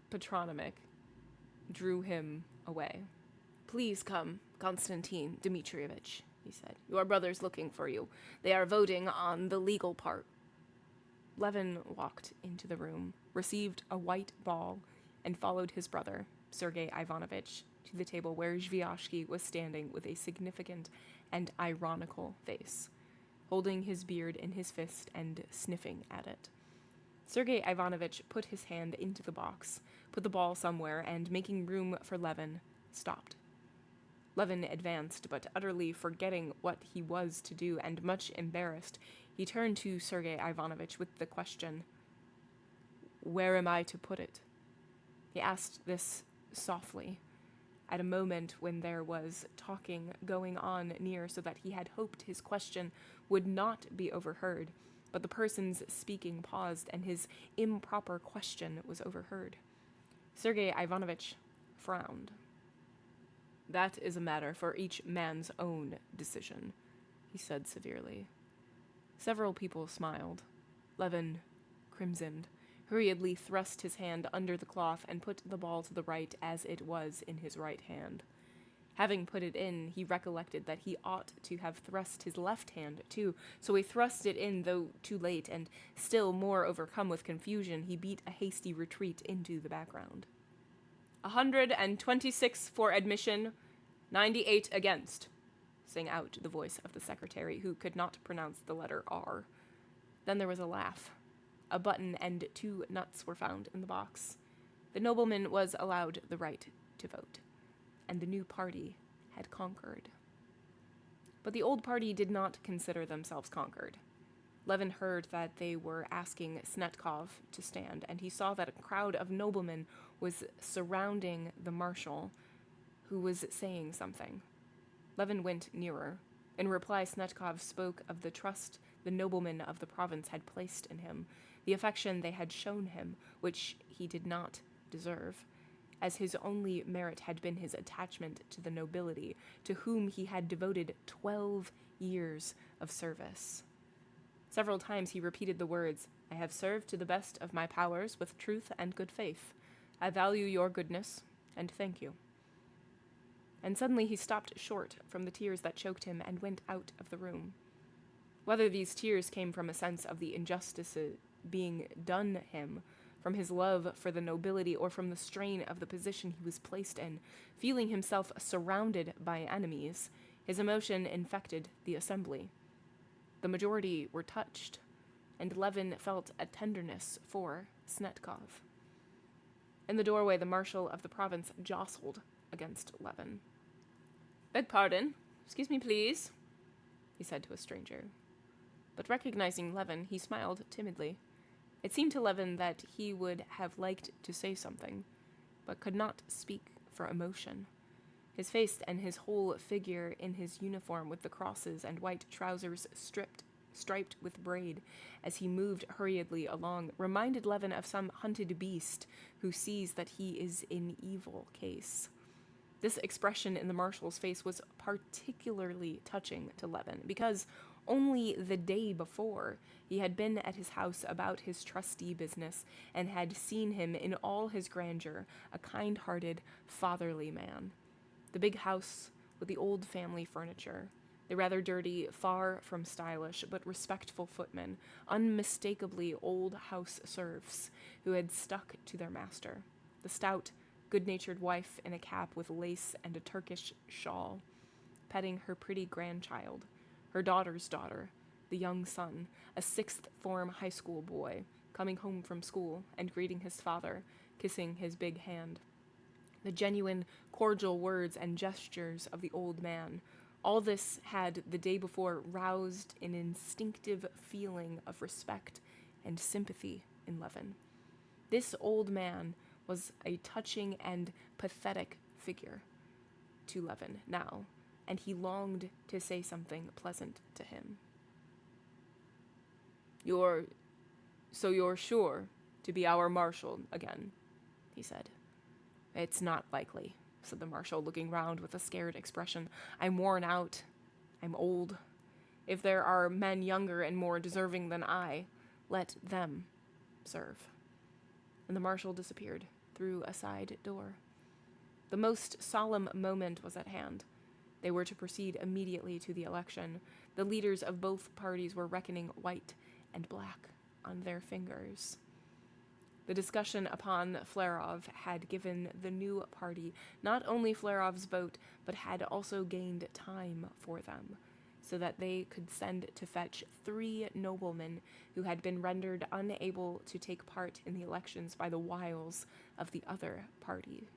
patronymic, drew him away. "Please come, Konstantin Dmitrievich," he said. "Your brother's looking for you. They are voting on the legal part." Levin walked into the room, received a white ball, and followed his brother, Sergei Ivanovich, to the table where Zviashki was standing with a significant and ironical face, holding his beard in his fist and sniffing at it. Sergei Ivanovich put his hand into the box, put the ball somewhere, and, making room for Levin, stopped. Levin advanced, but utterly forgetting what he was to do and much embarrassed, he turned to Sergei Ivanovich with the question, "Where am I to put it?" He asked this softly, at a moment when there was talking going on near, so that he had hoped his question would not be overheard, but the persons speaking paused, and his improper question was overheard. Sergei Ivanovich frowned. "That is a matter for each man's own decision," he said severely. Several people smiled. Levin crimsoned, hurriedly thrust his hand under the cloth, and put the ball to the right as it was in his right hand. Having put it in, he recollected that he ought to have thrust his left hand, too, so he thrust it in, though too late, and, still more overcome with confusion, he beat a hasty retreat into the background. 126 for admission, 98 against," sang out the voice of the secretary, who could not pronounce the letter R. Then there was a laugh. A button and 2 nuts were found in the box. The nobleman was allowed the right to vote, and the new party had conquered. But the old party did not consider themselves conquered. Levin heard that they were asking Snetkov to stand, and he saw that a crowd of noblemen was surrounding the marshal, who was saying something. Levin went nearer. In reply, Snetkov spoke of the trust the noblemen of the province had placed in him, the affection they had shown him, which he did not deserve, as his only merit had been his attachment to the nobility, to whom he had devoted 12 years of service. Several times he repeated the words, "I have served to the best of my powers with truth and good faith. I value your goodness, and thank you." And suddenly he stopped short from the tears that choked him and went out of the room. Whether these tears came from a sense of the injustice being done him, from his love for the nobility, or from the strain of the position he was placed in, feeling himself surrounded by enemies, his emotion infected the assembly. The majority were touched, and Levin felt a tenderness for Snetkov. In the doorway, the marshal of the province jostled against Levin. "Beg pardon. Excuse me, please," he said to a stranger. But recognizing Levin, he smiled timidly. It seemed to Levin that he would have liked to say something, but could not speak for emotion. his face and his whole figure in his uniform with the crosses and white trousers striped with braid, as he moved hurriedly along, reminded Levin of some hunted beast who sees that he is in evil case. This expression in the marshal's face was particularly touching to Levin, because only the day before he had been at his house about his trustee business and had seen him in all his grandeur, a kind-hearted, fatherly man. The big house with the old family furniture, the rather dirty, far from stylish, but respectful footmen, unmistakably old house serfs who had stuck to their master, the stout, good-natured wife in a cap with lace and a Turkish shawl, petting her pretty grandchild, her daughter's daughter, the young son, a sixth-form high school boy, coming home from school and greeting his father, kissing his big hand. The genuine, cordial words and gestures of the old man. All this had, the day before, roused an instinctive feeling of respect and sympathy in Levin. This old man was a touching and pathetic figure to Levin now, and he longed to say something pleasant to him. You're sure to be our marshal again, he said. It's not likely, said the marshal, looking round with a scared expression. I'm worn out. I'm old. If there are men younger and more deserving than I, let them serve. And the marshal disappeared through a side door. The most solemn moment was at hand. They were to proceed immediately to the election. The leaders of both parties were reckoning white and black on their fingers. The discussion upon Flerov had given the new party not only Flerov's vote, but had also gained time for them, so that they could send to fetch 3 noblemen who had been rendered unable to take part in the elections by the wiles of the other party.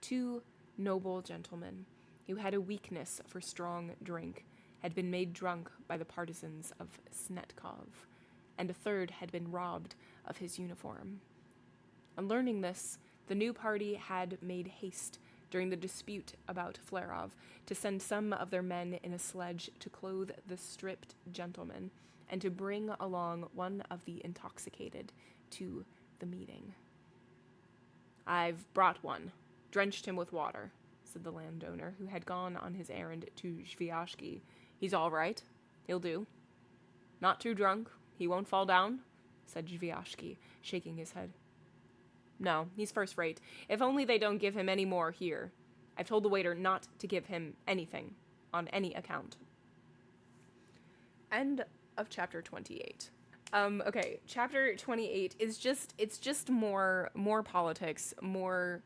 2 noble gentlemen, who had a weakness for strong drink, had been made drunk by the partisans of Snetkov, and a third had been robbed of his uniform. On learning this, the new party had made haste, during the dispute about Flerov, to send some of their men in a sledge to clothe the stripped gentleman, and to bring along one of the intoxicated to the meeting. I've brought one, drenched him with water, said the landowner, who had gone on his errand to Zviashki. He's all right. He'll do. Not too drunk. He won't fall down, said Zviashki, shaking his head. No, he's first rate. If only they don't give him any more here. I've told the waiter not to give him anything, on any account. End of chapter 28. Okay, chapter 28 is just more politics, more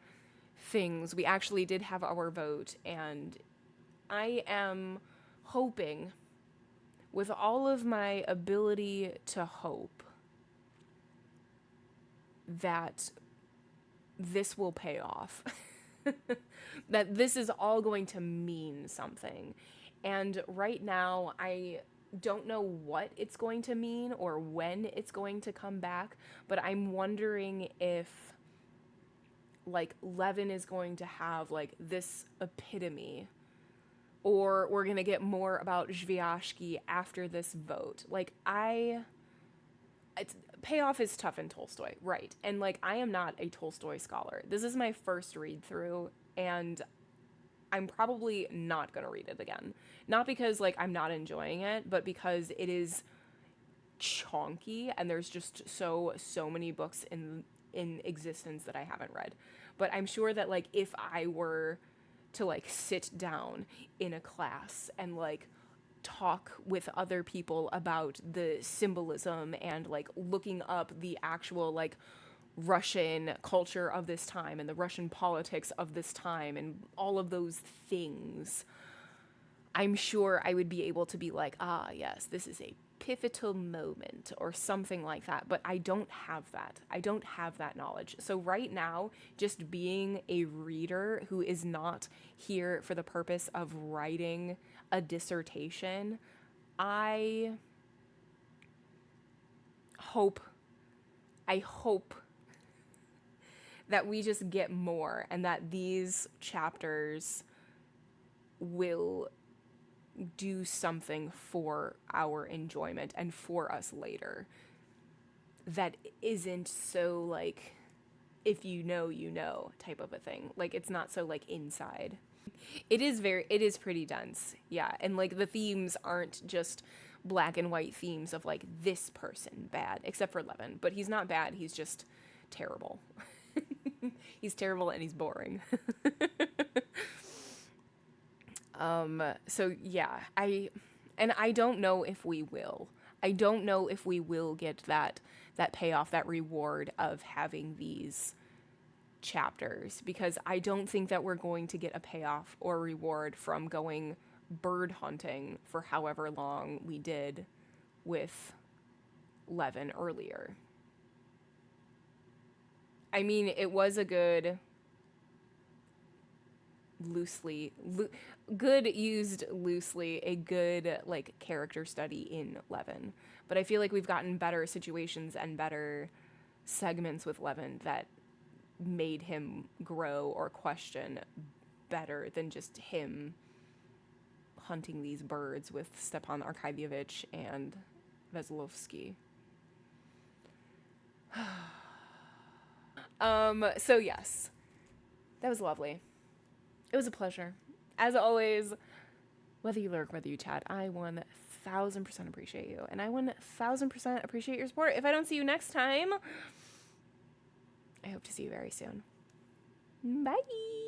things. We actually did have our vote, and I am hoping, with all of my ability to hope, that this will pay off. That this is all going to mean something. And right now, I don't know what it's going to mean or when it's going to come back, but I'm wondering if, like, Levin is going to have, like, this epitome, or we're going to get more about Zviashki after this vote. Like, payoff is tough in Tolstoy, right? And, like, I am not a Tolstoy scholar. This is my first read-through, and I'm probably not going to read it again. Not because, like, I'm not enjoying it, but because it is chonky, and there's just so many books in existence that I haven't read. But I'm sure that, like, if I were to, like, sit down in a class and, like, talk with other people about the symbolism and, like, looking up the actual, like, Russian culture of this time and the Russian politics of this time and all of those things, I'm sure I would be able to be like, yes, this is a pivotal moment or something like that. But I don't have that. I don't have that knowledge. So right now, just being a reader who is not here for the purpose of writing a dissertation, I hope that we just get more, and that these chapters will do something for our enjoyment and for us later that isn't so like, if you know type of a thing. Like, it's not so like inside. It is pretty dense. Yeah. And like the themes aren't just black and white themes of like this person bad, except for Levin, but he's not bad. He's just terrible. He's terrible and he's boring. So yeah, I don't know if we will. I don't know if we will get that payoff, that reward of having these chapters, because I don't think that we're going to get a payoff or reward from going bird hunting for however long we did with Levin earlier. I mean, it was a good good used loosely, a good like character study in Levin. But I feel like we've gotten better situations and better segments with Levin that made him grow or question better than just him hunting these birds with Stepan Arkadyevich and Veslovsky. So yes, that was lovely. It was a pleasure. As always, whether you lurk, whether you chat, I 1000% appreciate you. And I 1000% appreciate your support. If I don't see you next time, I hope to see you very soon. Bye!